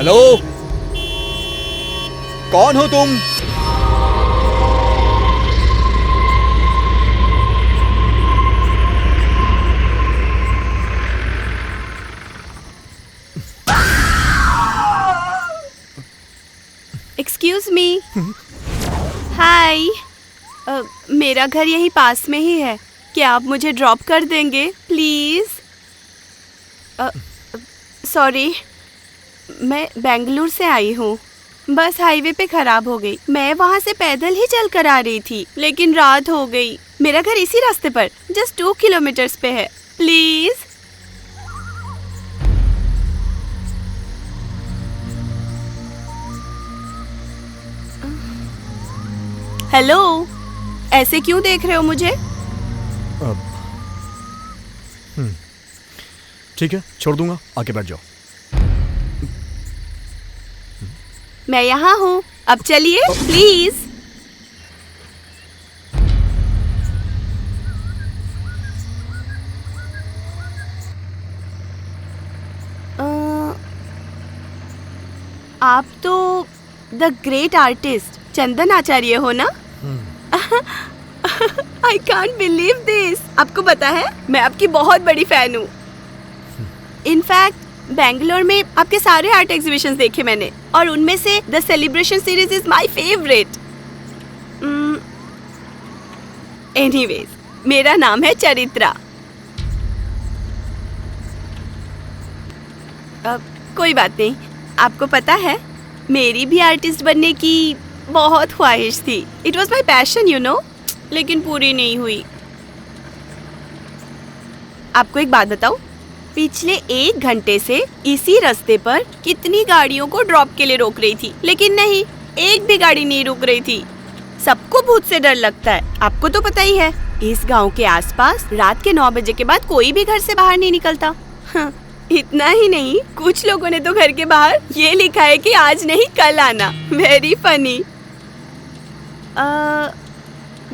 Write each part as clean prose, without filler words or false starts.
Hello, कौन हो तुम? Excuse me. हाय, मेरा घर यहीं पास में ही है। क्या आप मुझे ड्रॉप कर देंगे प्लीज? सॉरी, मैं बेंगलुरु से आई हूँ। बस हाईवे पे खराब हो गई। मैं वहाँ से पैदल ही चल कर आ रही थी, लेकिन रात हो गई। मेरा घर इसी रास्ते पर जस्ट 2 किलोमीटर्स पे है। प्लीज। हेलो, ऐसे क्यों देख रहे हो मुझे? ठीक है, छोड़ दूंगा, आके बैठ जाओ। मैं यहाँ हूँ, अब चलिए प्लीज। आप तो द ग्रेट आर्टिस्ट चंदन आचार्य हो ना? I can't believe this. आपको पता है, मैं आपकी बहुत बड़ी फैन हूँ। इनफैक्ट बेंगलोर में आपके सारे आर्ट एग्जीबिशंस देखे मैंने, और उनमें से the celebration series is my favourite. Anyways, मेरा नाम है चरित्रा। कोई बात नहीं। आपको पता है, मेरी भी आर्टिस्ट बनने की बहुत ख्वाहिश थी। It was my passion you know, लेकिन पूरी नहीं हुई। आपको एक बात बताऊं, पिछले 1 घंटे से इसी रास्ते पर कितनी गाड़ियों को ड्रॉप के लिए रोक रही थी, लेकिन नहीं, एक भी गाड़ी नहीं रुक रही थी। सबको भूत से डर लगता है, आपको तो पता ही है। इस गांव के आसपास रात के 9 बजे के बाद कोई भी घर से बाहर नहीं निकलता। इतना ही नहीं, कुछ लोगों ने तो घर के बाहर ये लिखा है कि आज नहीं कल आना। Very funny.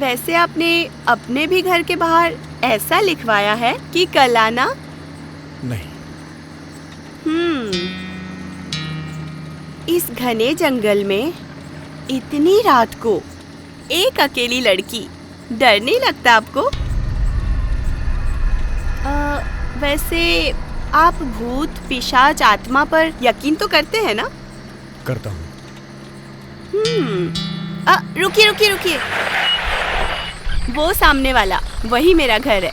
वैसे आपने अपने भी घर के बाहर ऐसा लिखवाया है कि कल आना? नहीं। इस घने जंगल में इतनी रात को एक अकेली लड़की, डर नहीं लगता आपको? वैसे आप भूत, पिशाच, आत्मा पर यकीन तो करते हैं ना? करता हूँ। रुकिए रुकिए रुकिए, वो सामने वाला, वही मेरा घर है।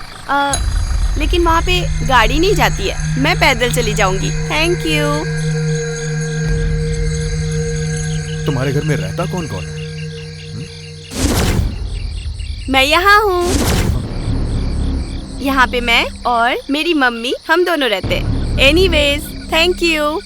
लेकिन वहाँ पे गाड़ी नहीं जाती है, मैं पैदल चली जाऊंगी। Thank you. तुम्हारे घर में रहता कौन कौन है? मैं यहाँ हूँ। यहाँ पे मैं और मेरी मम्मी, हम दोनों रहते हैं। Anyways, thank you.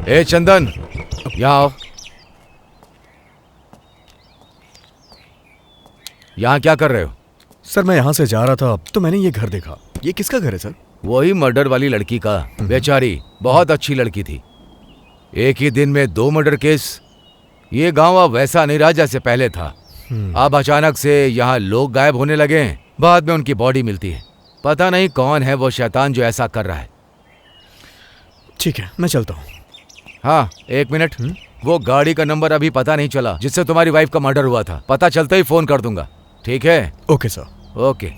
ए चंदन, यहाँ आओ। यहाँ क्या कर रहे हो? सर मैं यहाँ से जा रहा था तो मैंने ये घर देखा। ये किसका घर है सर? वही मर्डर वाली लड़की का। बेचारी बहुत अच्छी लड़की थी। एक ही दिन में 2 मर्डर केस। ये गांव अब वैसा नहीं रहा जैसे पहले था। अब अचानक से यहाँ लोग गायब होने लगे हैं। बाद में उनकी बॉडी मिलती है। पता नहीं कौन है वो शैतान जो ऐसा कर रहा है। ठीक है, मैं चलता हूँ। हाँ, 1 मिनट। वो गाड़ी का नंबर अभी पता नहीं चला जिससे तुम्हारी वाइफ का मर्डर हुआ था। पता चलते ही फोन कर दूंगा, ठीक है? Okay sir. ओके।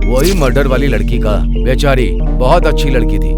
वही मर्डर वाली लड़की का। बेचारी बहुत अच्छी लड़की थी।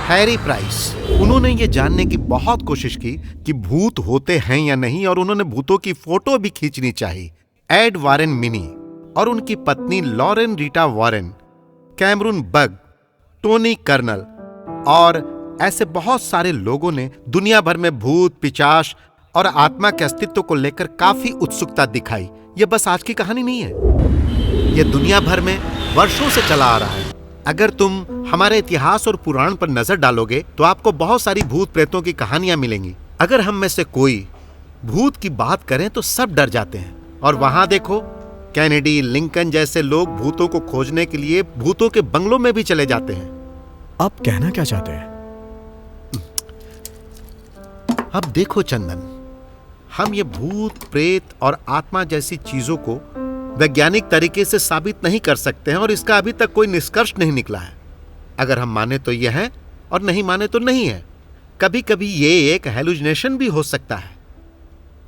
हैरी प्राइस, उन्होंने ये जानने की बहुत कोशिश की कि भूत होते हैं या नहीं, और उन्होंने भूतों की फोटो भी खींचनी चाहिए। एड वारेन मिनी और उनकी पत्नी लॉरेन रीटा वारेन, कैमरून बग, टोनी कर्नल और ऐसे बहुत सारे लोगों ने दुनिया भर में भूत, पिशाच और आत्मा के अस्तित्व को लेकर काफी उत्सुकता दिखाई। यह बस आज की कहानी नहीं है, यह दुनिया भर में वर्षों से चला आ रहा है। अगर तुम हमारे इतिहास और पुराण पर नजर डालोगे तो आपको बहुत सारी भूत प्रेतों की कहानियां मिलेंगी। अगर हम में से कोई भूत की बात करें तो सब डर जाते हैं। और वहां देखो, कैनेडी, लिंकन जैसे लोग भूतों को खोजने के लिए भूतों के बंगलों में भी चले जाते हैं। आप कहना क्या चाहते हैं? अब देखो चंदन, हम ये भूत, प्रेत और आत्मा जैसी चीजों को वैज्ञानिक तरीके से साबित नहीं कर सकते हैं और इसका अभी तक कोई निष्कर्ष नहीं निकला है। अगर हम माने तो यह है और नहीं माने तो नहीं है। कभी कभी ये एक हेलुसिनेशन भी हो सकता है।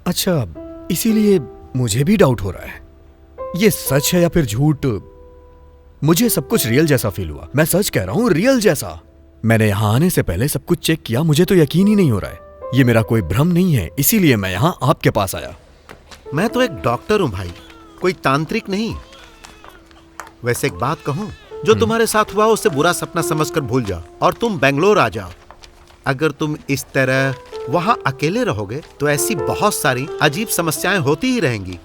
अच्छा, इसीलिए मुझे भी डाउट हो रहा है, ये सच है या फिर झूठ। मुझे सब कुछ रियल जैसा फील हुआ। मैं सच कह रहा हूं, रियल जैसा। मैंने यहां आने से पहले सब कुछ चेक किया, मुझे तो यकीन ही नहीं हो रहा है। ये मेरा कोई भ्रम नहीं है, इसीलिए मैं यहां आपके पास आया। मैं तो एक डॉक्टर हूं भाई, कोई तांत्रिक नहीं। वैसे एक बात कहूं, जो तुम्हारे साथ हुआ उसे बुरा सपना समझकर भूल जाओ और तुम बेंगलोर आ जाओ। अगर तुम इस तरह वहां अकेले रहोगे तो ऐसी बहुत सारी अजीब समस्याएं होती ही रहेंगी।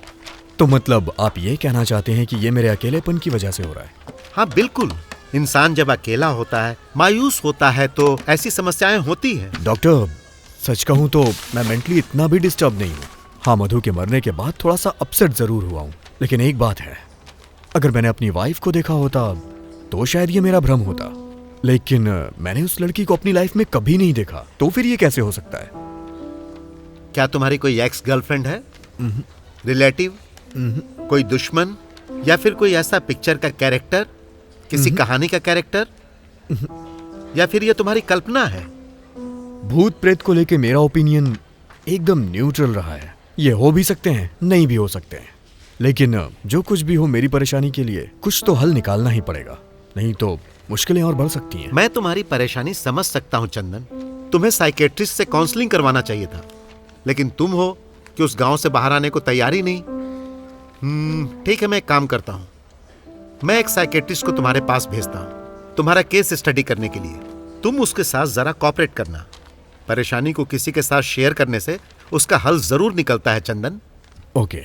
तो मतलब आप ये कहना चाहते हैं कि ये मेरे अकेलेपन की वजह से हो रहा है? हाँ बिल्कुल, इंसान जब अकेला होता है, मायूस होता है तो ऐसी समस्याएं होती हैं। डॉक्टर, सच कहूं तो मैं मेंटली इतना भी डिस्टर्ब नहीं हूं। हाँ, मधु के मरने के बाद थोड़ा सा अपसेट जरूर हुआ हूं, लेकिन एक बात है, अगर मैंने अपनी वाइफ को देखा होता तो शायद ये मेरा भ्रम होता, लेकिन मैंने उस लड़की को अपनी लाइफ में कभी नहीं देखा, तो फिर ये कैसे हो सकता है? क्या तुम्हारी कोई एक्स गर्लफ्रेंड है, रिलेटिव, कोई दुश्मन, या फिर कोई ऐसा पिक्चर का कैरेक्टर, किसी कहानी का कैरेक्टर, या फिर ये तुम्हारी कल्पना है? भूत प्रेत को लेके मेरा ओपिनियन एकदम न्यूट्रल रहा है। ये हो भी सकते हैं, नहीं भी हो सकते हैं, लेकिन जो कुछ भी हो, मेरी परेशानी के लिए कुछ तो हल निकालना ही पड़ेगा, नहीं तो मुश्किलें और बढ़ सकती हैं। मैं तुम्हारी परेशानी समझ सकता हूं चंदन, तुम्हें साइकेट्रिस्ट से काउंसलिंग करवाना चाहिए था, लेकिन तुम हो कि उस गांव से बाहर आने को तैयार ही नहीं। ठीक है, मैं एक काम करता हूं, मैं एक साइकेट्रिस्ट को तुम्हारे पास भेजता हूं तुम्हारा केस स्टडी करने के लिए। तुम उसके साथ जरा कोऑपरेट करना। परेशानी को किसी के साथ शेयर करने से उसका हल जरूर निकलता है चंदन। ओके।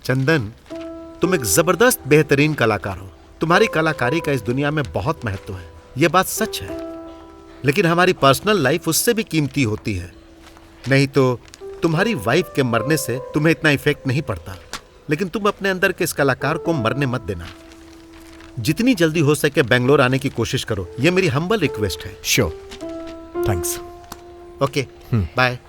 चंदन, तुम एक जबरदस्त बेहतरीन कलाकार हो। तुम्हारी कलाकारी का इस दुनिया में बहुत महत्व है, यह बात सच है। लेकिन हमारी पर्सनल लाइफ उससे भी कीमती होती है। नहीं तो तुम्हारी वाइफ के मरने से तुम्हें इतना इफेक्ट नहीं पड़ता। लेकिन तुम अपने अंदर के इस कलाकार को मरने मत देना। जितनी जल्दी हो सके बेंगलोर आने की कोशिश करो, यह मेरी हम्बल रिक्वेस्ट है। Sure, thanks. Okay, bye.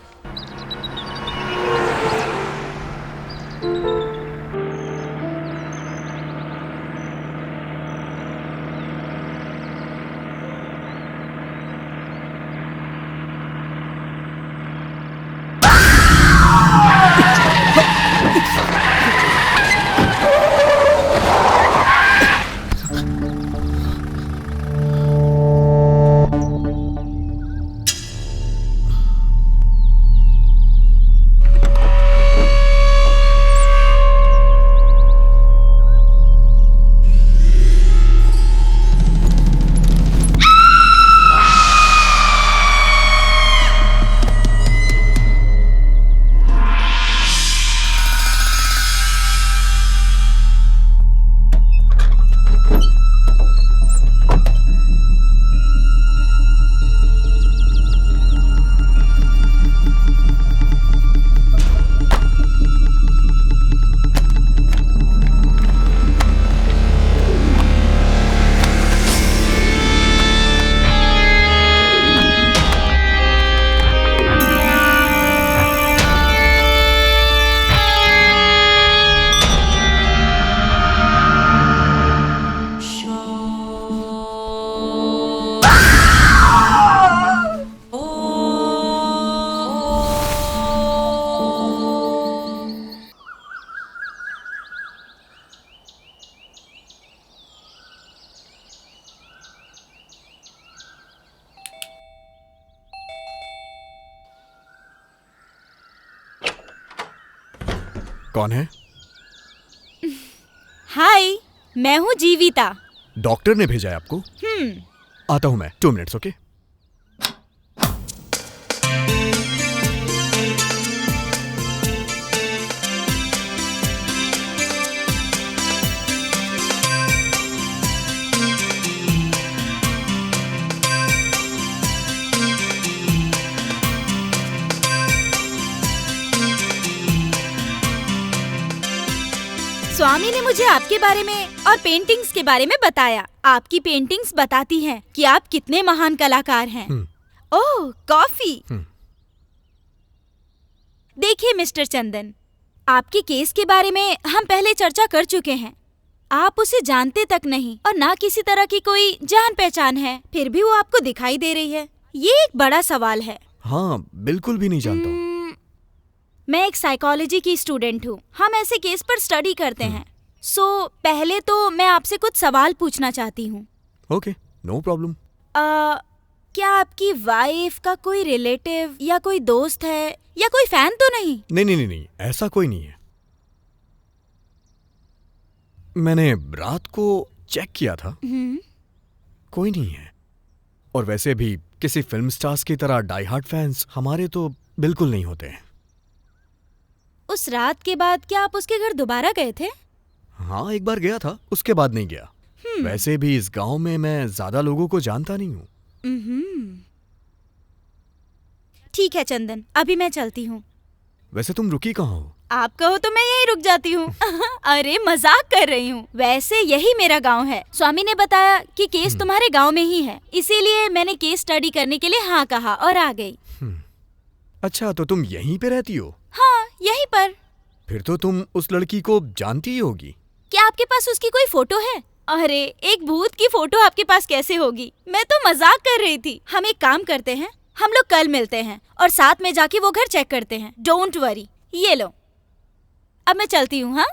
कौन है? हाय, मैं हूँ जीविता। डॉक्टर ने भेजा है आपको? आता हूं मैं, 2 मिनट्स। ओके। स्वामी ने मुझे आपके बारे में और पेंटिंग्स के बारे में बताया। आपकी पेंटिंग्स बताती हैं कि आप कितने महान कलाकार हैं। ओह, कॉफी। देखिए मिस्टर चंदन, आपके केस के बारे में हम पहले चर्चा कर चुके हैं। आप उसे जानते तक नहीं और ना किसी तरह की कोई जान पहचान है, फिर भी वो आपको दिखाई दे रही है। ये एक बड़ा सवाल है। हाँ, बिल्कुल भी नहीं जानता हूँ। मैं एक साइकोलॉजी की स्टूडेंट हूँ। हम ऐसे केस पर स्टडी करते हैं। पहले तो मैं आपसे कुछ सवाल पूछना चाहती हूँ। Okay, no problem. क्या आपकी वाइफ का कोई रिलेटिव या कोई दोस्त है या कोई फैन तो नहीं? नहीं, ऐसा कोई नहीं है। मैंने रात को चेक किया था, कोई नहीं है। और वैसे भी किसी फिल्म स्टार्स की तरह डाई हार्ड फैंस हमारे तो बिल्कुल नहीं होते हैं। उस रात के बाद क्या आप उसके घर दोबारा गए थे? हाँ, एक बार गया था, उसके बाद नहीं गया। वैसे भी इस गांव में मैं ज्यादा लोगों को जानता नहीं हूँ। ठीक है चंदन, अभी मैं चलती हूँ। वैसे तुम रुकी कहाँ हो? आप कहो तो मैं यहीं रुक जाती हूँ। अरे मजाक कर रही हूँ। वैसे यही मेरा गांव है। स्वामी ने बताया कि केस तुम्हारे गांव में ही है, इसीलिए मैंने केस स्टडी करने के लिए हाँ कहा और आ गई। अच्छा, तो तुम यहीं पे रहती हो? हाँ, यहीं पर। फिर तो तुम उस लड़की को जानती ही होगी। क्या आपके पास उसकी कोई फोटो है? अरे, एक भूत की फोटो आपके पास कैसे होगी? मैं तो मजाक कर रही थी। हम एक काम करते हैं, हम लोग कल मिलते हैं और साथ में जाके वो घर चेक करते हैं। Don't worry. ये लो, अब मैं चलती हूँ। हाँ।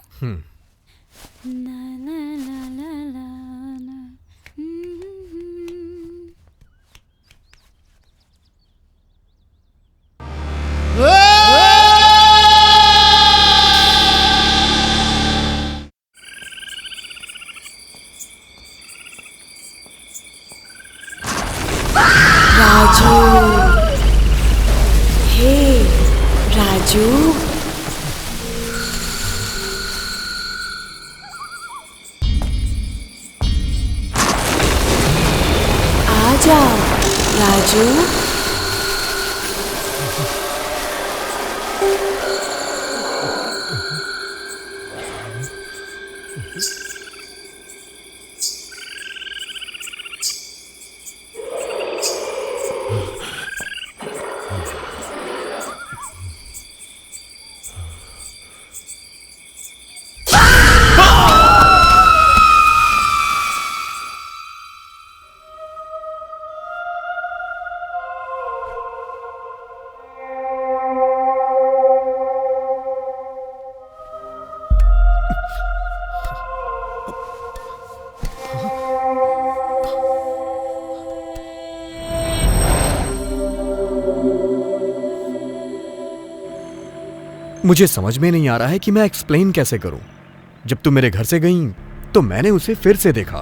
राजू, राजू, मुझे समझ में नहीं आ रहा है कि मैं एक्सप्लेन कैसे करूं। जब तुम मेरे घर से गई तो मैंने उसे फिर से देखा।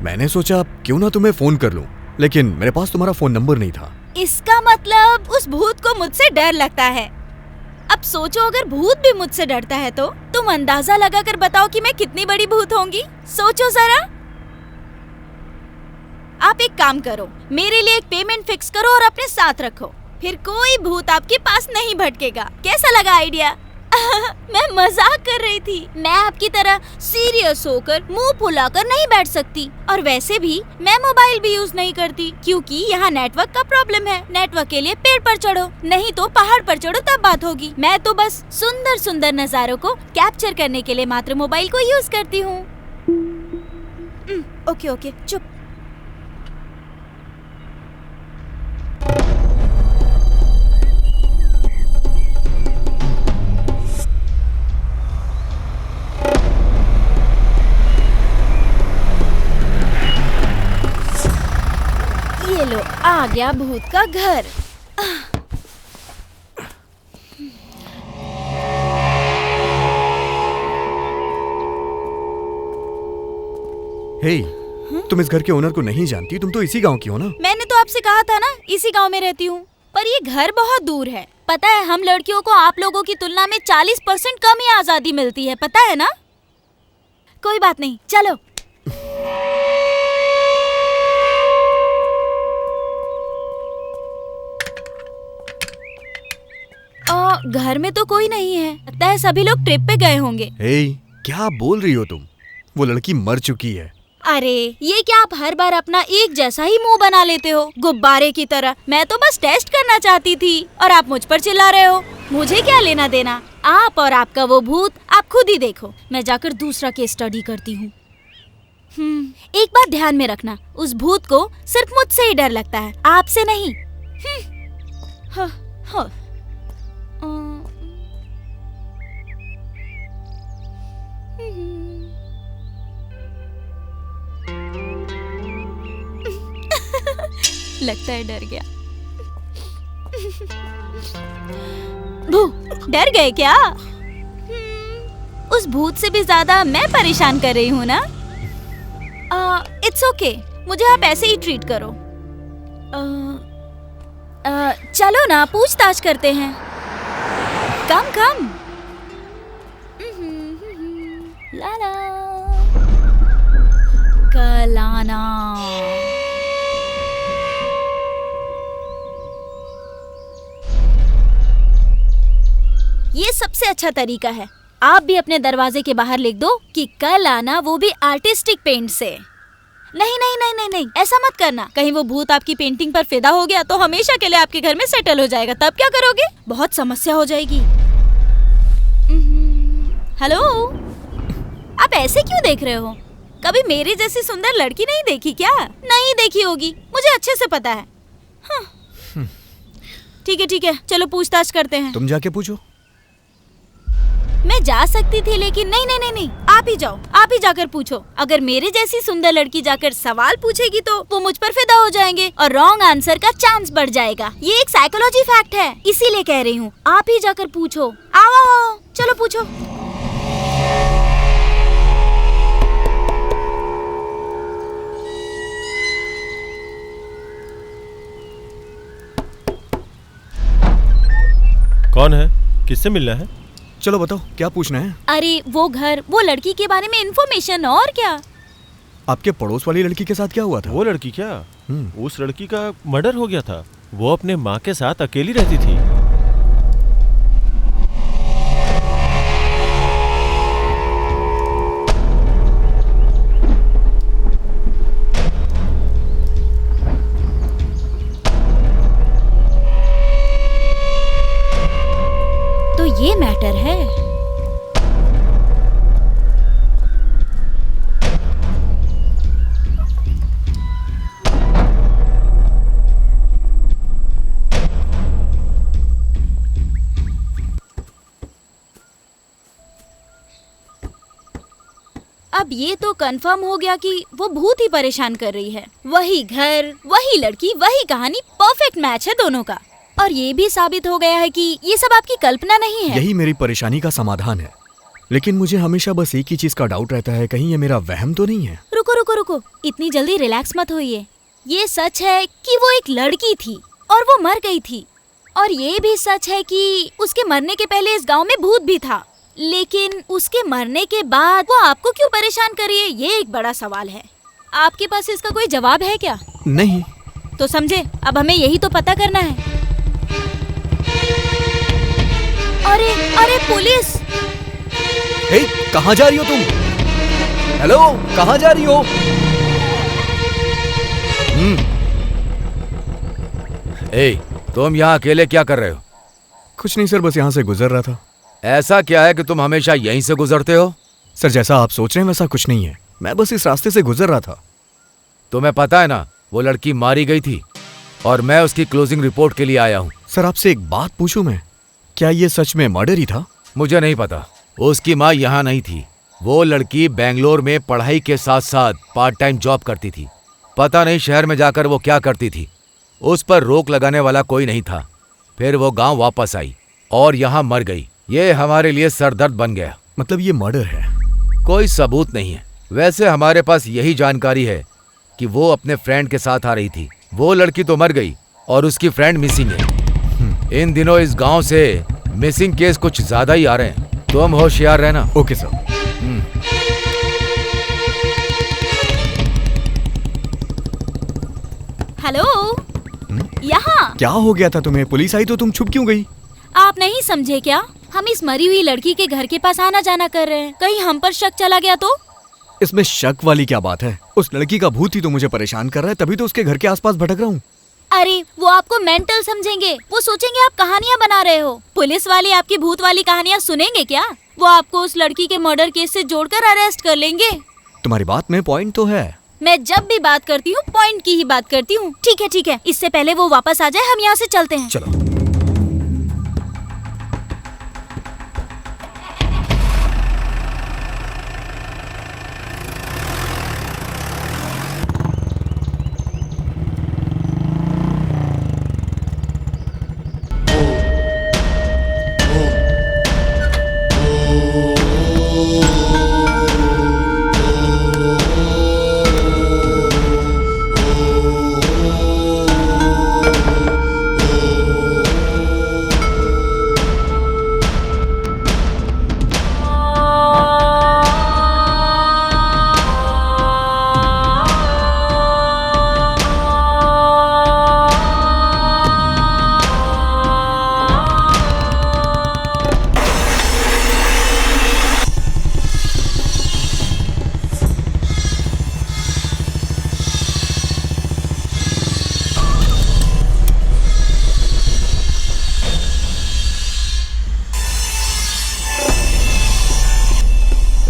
मैंने सोचा क्यों ना तुम्हें फोन कर लूं, लेकिन मेरे पास तुम्हारा फोन नंबर नहीं था। इसका मतलब उस भूत को मुझसे डर लगता है। अब सोचो, अगर भूत भी मुझसे डरता है तो तुम अंदाजा लगा कर बताओ कि मैं कितनी बड़ी भूत होंगी। सोचो जरा। आप एक काम करो, मेरे लिए एक पेमेंट फिक्स करो और अपने साथ रखो, फिर कोई भूत आपके पास नहीं भटकेगा। कैसा लगा आइडिया? मैं मजाक कर रही थी। मैं आपकी तरह सीरियस होकर मुंह फुलाकर नहीं बैठ सकती, और वैसे भी मैं मोबाइल भी यूज नहीं करती क्योंकि यहाँ नेटवर्क का प्रॉब्लम है। नेटवर्क के लिए पेड़ पर चढ़ो, नहीं तो पहाड़ पर चढ़ो, तब बात होगी। मैं तो बस सुंदर सुंदर नजारों को कैप्चर करने के लिए मात्र मोबाइल को यूज करती हूँ। ओके ओके, चुप। ये लो, आ गया भूत का घर। हे, तुम इस घर के ओनर को नहीं जानती, तुम तो इसी गांव की हो ना? मैंने तो आपसे कहा था ना, इसी गांव में रहती हूँ, पर ये घर बहुत दूर है। पता है, हम लड़कियों को आप लोगों की तुलना में 40% कम ही आजादी मिलती है, पता है ना? कोई बात नहीं, चलो। घर में तो कोई नहीं है, लगता है सभी लोग ट्रिप पे गए होंगे। हे, क्या बोल रही हो तुम? वो लड़की मर चुकी है। अरे, ये क्या आप हर बार अपना एक जैसा ही मुंह बना लेते हो, गुब्बारे की तरह? मैं तो बस टेस्ट करना चाहती थी और आप मुझ पर चिल्ला रहे हो। मुझे क्या लेना देना? आप और आपका वो भूत, आप खुद ही देखो। मैं जाकर दूसरा केस स्टडी करती हूँ। एक बात ध्यान में रखना, उस भूत को सिर्फ मुझसे ही डर लगता है, आपसे नहीं। लगता है डर गया। भू, डर गए क्या? उस भूत से भी ज्यादा मैं परेशान कर रही हूँ ना? इट्स ओके, मुझे आप ऐसे ही ट्रीट करो। चलो ना, पूछताछ करते हैं। कम कम। लाला कलाना। ये सबसे अच्छा तरीका है। आप भी अपने दरवाजे के बाहर लिख दो कि कल आना, वो भी आर्टिस्टिक पेंट से। नहीं नहीं नहीं नहीं नहीं, ऐसा मत करना। कहीं वो भूत आपकी पेंटिंग पर फिदा हो गया तो हमेशा के लिए आपके घर में सेटल हो जाएगा, तब क्या करोगे? बहुत समस्या हो जाएगी। हेलो, आप ऐसे क्यों देख रहे हो? कभी मेरी जैसी सुंदर लड़की नहीं देखी क्या? नहीं देखी होगी, मुझे अच्छे से पता है। ठीक है, चलो पूछताछ करते हैं। तुम जाके पूछो। मैं जा सकती थी, लेकिन नहीं नहीं नहीं नहीं, आप ही जाओ, आप ही जाकर पूछो। अगर मेरे जैसी सुंदर लड़की जाकर सवाल पूछेगी तो वो मुझ पर फिदा हो जाएंगे और रॉन्ग आंसर का चांस बढ़ जाएगा। ये एक साइकोलॉजी फैक्ट है, इसीलिए कह रही हूँ। आप ही जाकर पूछो। आओ आओ, चलो पूछो। कौन है? किससे मिलना है? चलो बताओ, क्या पूछना है? अरे, वो घर, वो लड़की के बारे में इन्फॉर्मेशन। और क्या? आपके पड़ोस वाली लड़की के साथ क्या हुआ था? वो लड़की क्या? उस लड़की का मर्डर हो गया था। वो अपने माँ के साथ अकेली रहती थी। तो ये मैटर है। अब ये तो कंफर्म हो गया कि वो भूत ही परेशान कर रही है। वही घर, वही लड़की, वही कहानी, परफेक्ट मैच है दोनों का। और ये भी साबित हो गया है कि ये सब आपकी कल्पना नहीं है। यही मेरी परेशानी का समाधान है। लेकिन मुझे हमेशा बस एक ही चीज का डाउट रहता है, कहीं ये मेरा वहम तो नहीं है। रुको रुको रुको, इतनी जल्दी रिलैक्स मत होइए। ये सच है कि वो एक लड़की थी और वो मर गई थी। और ये भी सच है कि उसके मरने के पहले इस गांव में भूत भी था। लेकिन उसके मरने के बाद वो आपको क्यों परेशान कर रही है, ये एक बड़ा सवाल है। आपके पास इसका कोई जवाब है क्या? नहीं। तो समझे, अब हमें यही तो पता करना है। अरे अरे पुलिस! ए, कहाँ जा रही हो तुम? हेलो, कहाँ जा रही हो? ए, तुम यहाँ अकेले क्या कर रहे हो? कुछ नहीं सर, बस यहाँ से गुजर रहा था। ऐसा क्या है कि तुम हमेशा यहीं से गुजरते हो? सर, जैसा आप सोच रहे हैं वैसा कुछ नहीं है। मैं बस इस रास्ते से गुजर रहा था। तुम्हें पता है ना, वो लड़की मारी गई थी और मैं उसकी क्लोजिंग रिपोर्ट के लिए आया हूँ। सर, आपसे एक बात पूछूं मैं, क्या ये सच में मर्डर ही था? मुझे नहीं पता। उसकी माँ यहाँ नहीं थी। वो लड़की बेंगलोर में पढ़ाई के साथ साथ पार्ट टाइम जॉब करती थी। पता नहीं शहर में जाकर वो क्या करती थी। उस पर रोक लगाने वाला कोई नहीं था। फिर वो गांव वापस आई और यहाँ मर गई। ये हमारे लिए सरदर्द बन गया। मतलब ये मर्डर है? कोई सबूत नहीं है। वैसे हमारे पास यही जानकारी है कि वो अपने फ्रेंड के साथ आ रही थी। वो लड़की तो मर गई और उसकी फ्रेंड मिसिंग है। इन दिनों इस गांव से मिसिंग केस कुछ ज्यादा ही आ रहे हैं। तुम होशियार रहना। Okay sir. हेलो, यहाँ। क्या हो गया था तुम्हें? पुलिस आई तो तुम छुप क्यों गई? आप नहीं समझे क्या? हम इस मरी हुई लड़की के घर के पास आना जाना कर रहे हैं। कहीं हम पर शक चला गया तो? इसमें शक वाली क्या बात है? उस लड़की का भूत ही तो मुझे परेशान कर रहा है, तभी तो उसके घर के आसपास भटक रहा हूँ। अरे वो आपको मेंटल समझेंगे। वो सोचेंगे आप कहानियाँ बना रहे हो। पुलिस वाले आपकी भूत वाली कहानियाँ सुनेंगे क्या? वो आपको उस लड़की के मर्डर केस से जोड़कर अरेस्ट कर लेंगे। तुम्हारी बात में पॉइंट तो है। मैं जब भी बात करती हूँ पॉइंट की ही बात करती हूँ। ठीक है ठीक है, इससे पहले वो वापस आ जाए हम यहाँ से चलते हैं। चलो।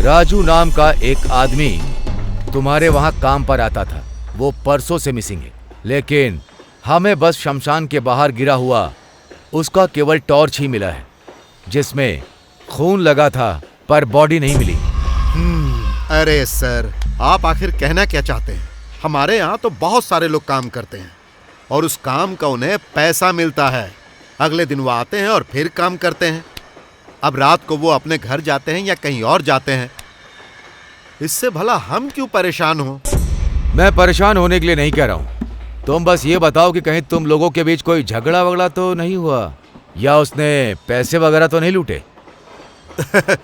राजू नाम का एक आदमी तुम्हारे वहां काम पर आता था। वो परसों से मिसिंग है, लेकिन हमें बस शमशान के बाहर गिरा हुआ उसका केवल टॉर्च ही मिला है, जिसमें खून लगा था पर बॉडी नहीं मिली। अरे सर, आप आखिर कहना क्या चाहते हैं? हमारे यहाँ तो बहुत सारे लोग काम करते हैं और उस काम का उन्हें पैसा मिलता है। अगले दिन वो आते हैं और फिर काम करते हैं। अब रात को वो अपने घर जाते हैं या कहीं और जाते हैं। इससे भला हम क्यों परेशान हो? मैं परेशान होने के लिए नहीं कह रहा हूँ। तुम बस ये बताओ कि कहीं तुम लोगों के बीच कोई झगड़ा वगड़ा तो नहीं हुआ, या उसने पैसे वगैरह तो नहीं लूटे?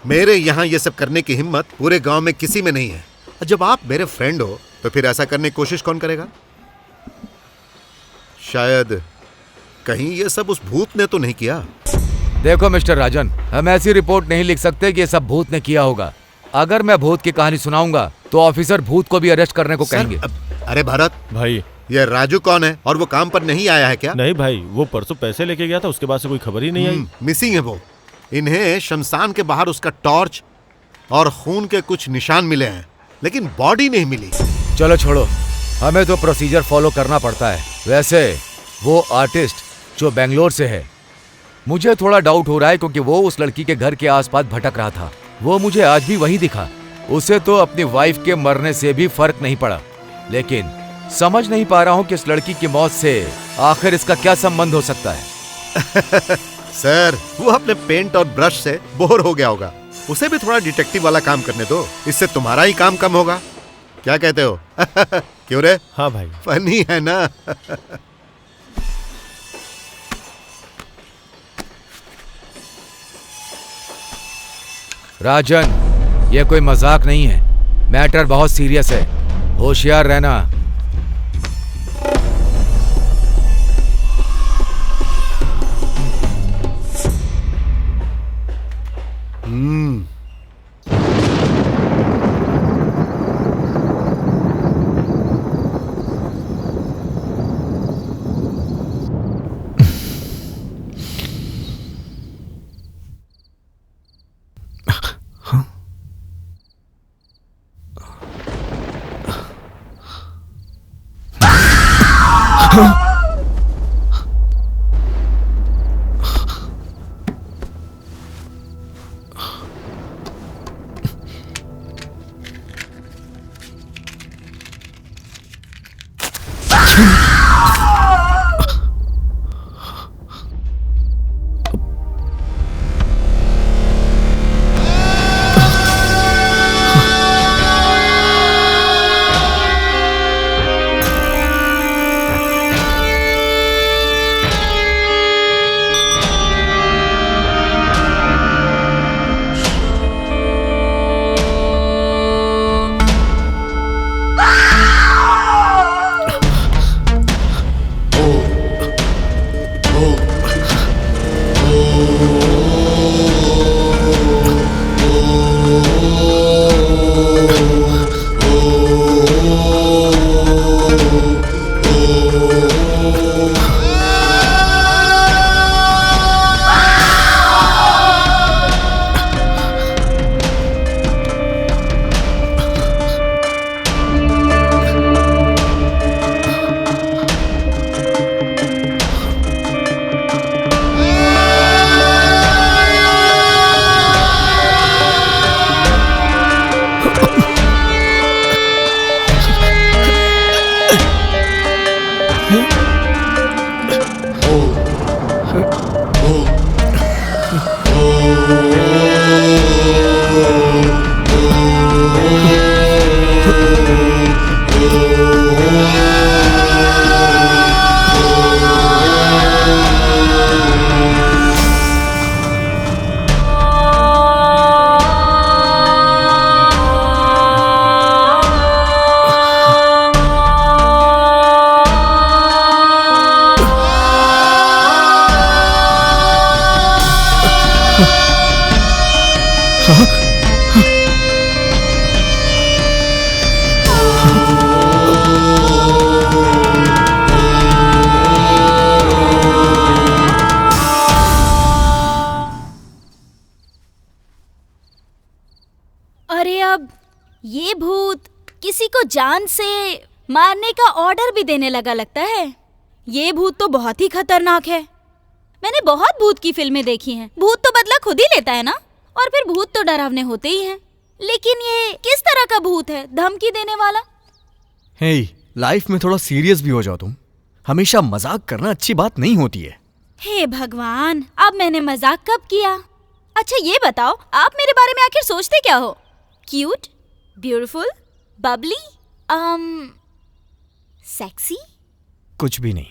मेरे यहाँ ये सब करने की हिम्मत पूरे गांव में किसी में नहीं है। जब आप मेरे फ्रेंड हो तो फिर ऐसा करने की कोशिश कौन करेगा? शायद कहीं ये सब उस भूत ने तो नहीं किया। देखो मिस्टर राजन, हम ऐसी रिपोर्ट नहीं लिख सकते कि ये सब भूत ने किया होगा। अगर मैं भूत की कहानी सुनाऊंगा तो ऑफिसर भूत को भी अरेस्ट करने को कहेंगे। अरे भरत, भाई ये राजू कौन है और वो काम पर नहीं आया है क्या? नहीं भाई, वो परसों पैसे लेके गया था, उसके बाद से कोई खबर ही नहीं आई। मिसिंग है वो। इन्हें शमशान के बाहर उसका टॉर्च और खून के कुछ निशान मिले हैं, लेकिन बॉडी नहीं मिली। चलो छोड़ो, हमें तो प्रोसीजर फॉलो करना पड़ता है। वैसे वो आर्टिस्ट जो बेंगलोर से है, मुझे थोड़ा डाउट हो रहा है क्योंकि वो उस लड़की के घर के आसपास भटक रहा था। वो मुझे आज भी वही दिखा। उसे तो अपनी वाइफ के मरने से भी फर्क नहीं पड़ा, लेकिन समझ नहीं पा रहा हूँ कि इस लड़की की मौत से आखिर इसका क्या संबंध हो सकता है। सर, वो अपने पेंट और ब्रश से बोर हो गया होगा। उसे भी थोड़ा डिटेक्टिव वाला काम करने दो, इससे तुम्हारा ही काम कम होगा। क्या कहते हो? क्यों रे? हाँ भाई। फनी है ना? राजन, ये कोई मजाक नहीं है। मैटर बहुत सीरियस है, होशियार रहना। अरे अब ये भूत किसी को जान से मारने का ऑर्डर भी देने लगा लगता है। ये भूत तो बहुत ही खतरनाक है। मैंने बहुत भूत की फिल्में देखी हैं। भूत तो बदला खुद ही लेता है ना, और फिर भूत तो डरावने होते ही हैं। लेकिन ये किस तरह का भूत है, धमकी देने वाला? हे, लाइफ में थोड़ा सीरियस भी हो जाओ तुम। हमेशा मजाक करना अच्छी बात नहीं होती है। हे भगवान, अब मैंने मजाक कब किया? अच्छा ये बताओ, आप मेरे बारे में आखिर सोचते क्या हो? Cute, beautiful, Babli, sexy? कुछ भी नहीं।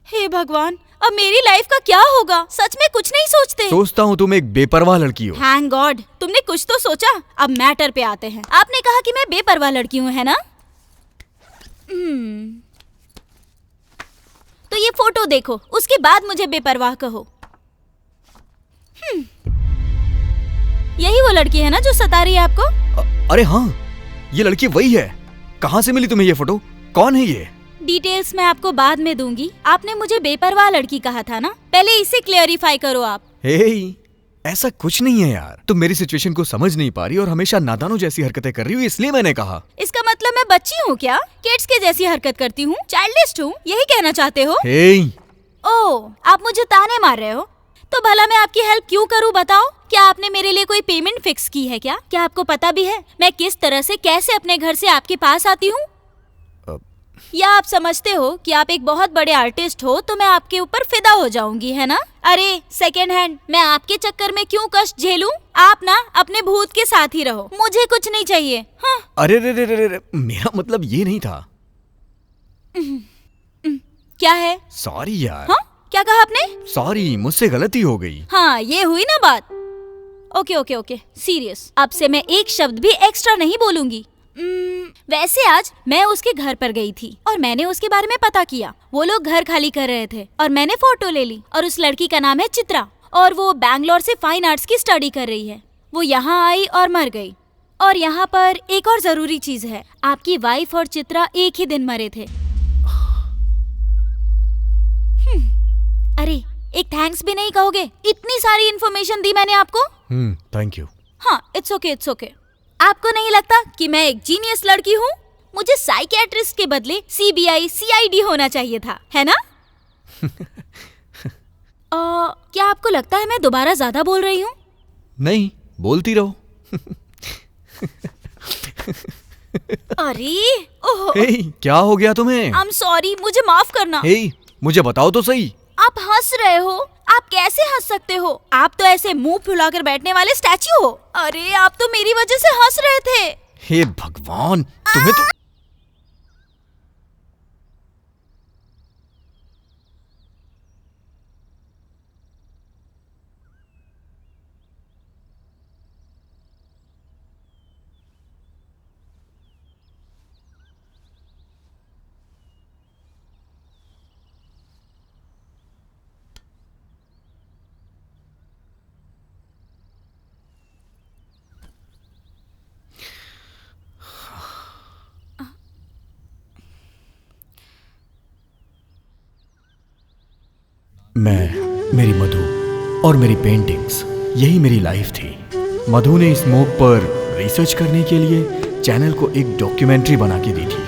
हे भगवान, अब मेरी लाइफ का क्या होगा? सच में कुछ नहीं सोचते? सोचता हूँ तुम एक बेपरवाह लड़की हो। थैंक गॉड, तुमने कुछ तो सोचा। अब मैटर पे आते हैं। आपने कहा कि मैं बेपरवाह लड़की हूँ, है ना? तो ये फोटो देखो, उसके बाद मुझे बेपरवाह कहो। यही वो लड़की है ना जो सता रही है आपको? अरे हाँ, ये लड़की वही है। कहाँ से मिली तुम्हें ये फोटो? कौन है ये? डिटेल्स मैं आपको बाद में दूंगी। आपने मुझे बेपरवाह लड़की कहा था ना, पहले इसे क्लियरिफाई करो आप। हे, ऐसा कुछ नहीं है यार। तुम मेरी सिचुएशन को समझ नहीं पा रही और हमेशा नादानों जैसी हरकतें कर रही हो, इसलिए मैंने कहा। इसका मतलब मैं बच्ची हूँ क्या? किड्स के जैसी हरकत करती हूँ, चाइल्डिश हूँ, यही कहना चाहते हो? हे, ओह, आप मुझे ताने मार रहे हो? तो भला मैं आपकी हेल्प क्यों करूं बताओ? क्या आपने मेरे लिए कोई पेमेंट फिक्स की है क्या? क्या आपको पता भी है मैं किस तरह से कैसे अपने घर से आपके पास आती हूँ? या आप समझते हो कि आप एक बहुत बड़े आर्टिस्ट हो तो मैं आपके ऊपर फिदा हो जाऊंगी, है ना? अरे सेकेंड हैंड, मैं आपके चक्कर में क्यों कष्ट झेलूं? आप ना अपने भूत के साथ ही रहो, मुझे कुछ नहीं चाहिए। हाँ। अरे रे रे रे रे, मेरा मतलब ये नहीं था। क्या है? सॉरी यार। हाँ? क्या कहा आपने? सॉरी, मुझसे गलती हो गई। हाँ, ये हुई ना बात। Okay okay okay, serious. अब से मैं एक शब्द भी एक्स्ट्रा नहीं बोलूंगी। वैसे आज मैं उसके घर पर गई थी और मैंने उसके बारे में पता किया। वो लोग घर खाली कर रहे थे और मैंने फोटो ले ली। और उस लड़की का नाम है चित्रा और वो बैंगलोर से फाइन आर्ट्स की स्टडी कर रही है। वो यहाँ आई और मर गई। और यहाँ पर एक और जरूरी चीज है, आपकी वाइफ और चित्रा एक ही दिन मरे थे। अरे एक थैंक्स भी नहीं कहोगे? इतनी सारी इन्फॉर्मेशन दी मैंने आपको। Thank you. हाँ, इट्स ओके इट्स ओके। आपको नहीं लगता कि मैं एक जीनियस लड़की हूँ? मुझे साइकियाट्रिस्ट के बदले CBI CID होना चाहिए था, है ना? क्या आपको लगता है मैं दोबारा ज्यादा बोल रही हूँ? नहीं, बोलती रहो। अरे ओह, हे, क्या हो गया तुम्हें? आई एम सॉरी, मुझे माफ करना। हे, मुझे बताओ तो सही। आप हंस रहे हो? आप कैसे हंस सकते हो? आप तो ऐसे मुंह फुलाकर बैठने वाले स्टैच्यू हो। अरे आप तो मेरी वजह से हंस रहे थे। हे भगवान, तुम्हें तो मैं, मेरी मधु और मेरी पेंटिंग्स, यही मेरी लाइफ थी। मधु ने इस स्मोक पर रिसर्च करने के लिए चैनल को एक डॉक्यूमेंट्री बना के दी थी।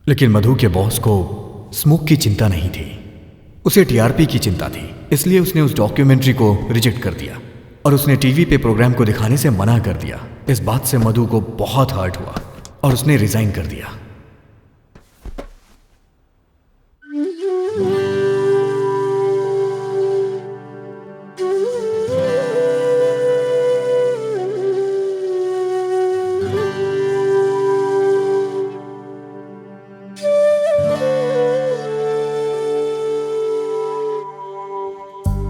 लेकिन मधु के बॉस को स्मोक की चिंता नहीं थी, उसे TRP की चिंता थी। इसलिए उसने उस डॉक्यूमेंट्री को रिजेक्ट कर दिया और उसने टीवी पे प्रोग्राम को दिखाने से मना कर दिया। इस बात से मधु को बहुत हर्ट हुआ और उसने रिजाइन कर दिया।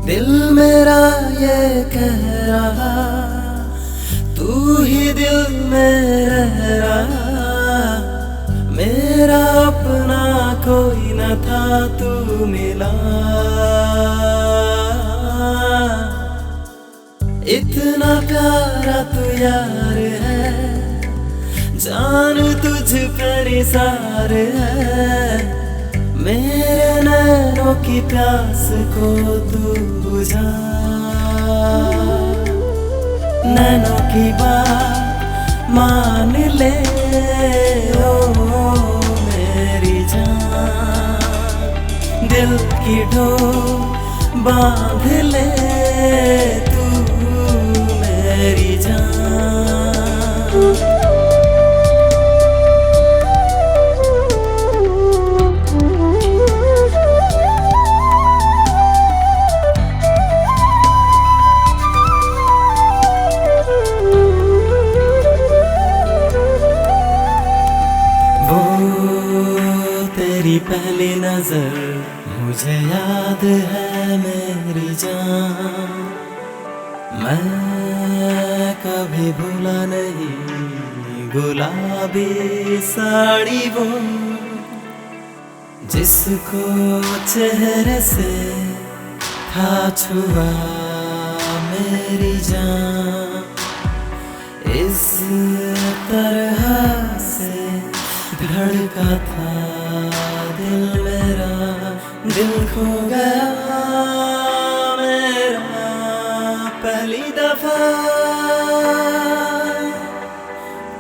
दिल मेरा ये कह रहा तू ही दिल में रह रहा, मेरा अपना कोई न था तू मिला। इतना प्यारा तू यार है, जान तुझ पर निसार है, मेरे नैनों की प्यास को तू बुझा। नैनों की बात मान ले ओ मेरी जान, दिल की डोर बांध ले तू मेरी जान। पहली नजर मुझे याद है मेरी जान, मैं कभी भूला नहीं गुलाबी साड़ी वो, जिसको चेहरे से था छुआ मेरी जान। इस तरह से धड़का था दिल मेरा, दिल खो गया मेरा पहली दफा।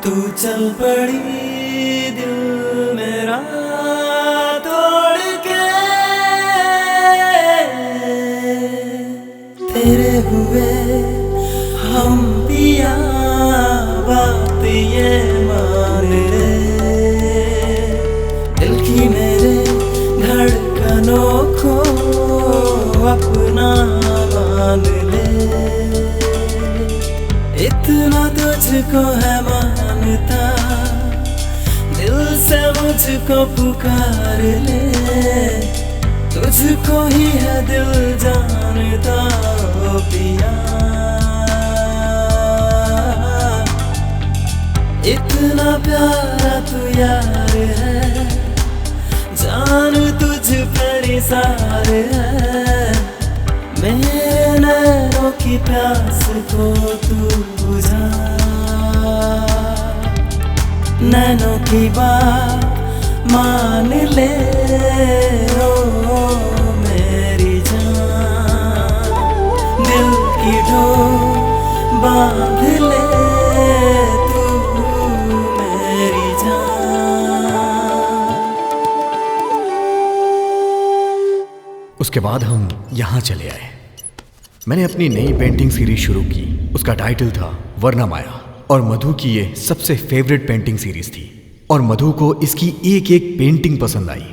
तू चल पड़ी दिल मेरा तोड़ के, तेरे हुए हम पिया बात ये मान ले, दिल की मेरे धड़कनों को अपना मान ले। इतना तुझको है मानता, दिल से मुझको पुकार ले, तुझको ही है दिल जानता ओ पिया। इतना प्यारा तू यार है, जान तुझ पर निसार है, मेरे नैनों की प्यास को तू बुझा। नैनों की बात मान ले ओ मेरी जान, दिल की डोर बांध ले तू मेरी जान। उसके बाद हम यहाँ चले आए। मैंने अपनी नई पेंटिंग सीरीज शुरू की। उसका टाइटल था वर्णमाया और मधु की ये सबसे फेवरेट पेंटिंग सीरीज थी और मधु को इसकी एक एक पेंटिंग पसंद आई।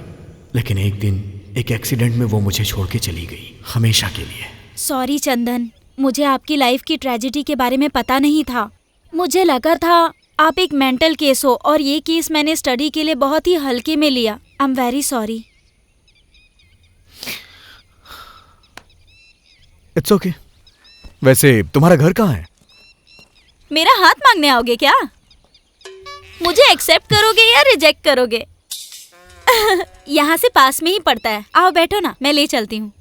लेकिन एक दिन एक एक्सीडेंट में वो मुझे छोड़ के चली गई, हमेशा के लिए। सॉरी चंदन, मुझे आपकी लाइफ की ट्रेजेडी के बारे में पता नहीं था। मुझे लगा था आप एक मेंटल केस हो और ये केस मैंने स्टडी के लिए बहुत ही हल्के में लिया। I am very sorry. It's okay. वैसे तुम्हारा घर कहाँ है? मेरा हाथ मांगने आओगे क्या? मुझे एक्सेप्ट करोगे या रिजेक्ट करोगे? यहाँ से पास में ही पड़ता है। आओ बैठो ना, मैं ले चलती हूँ।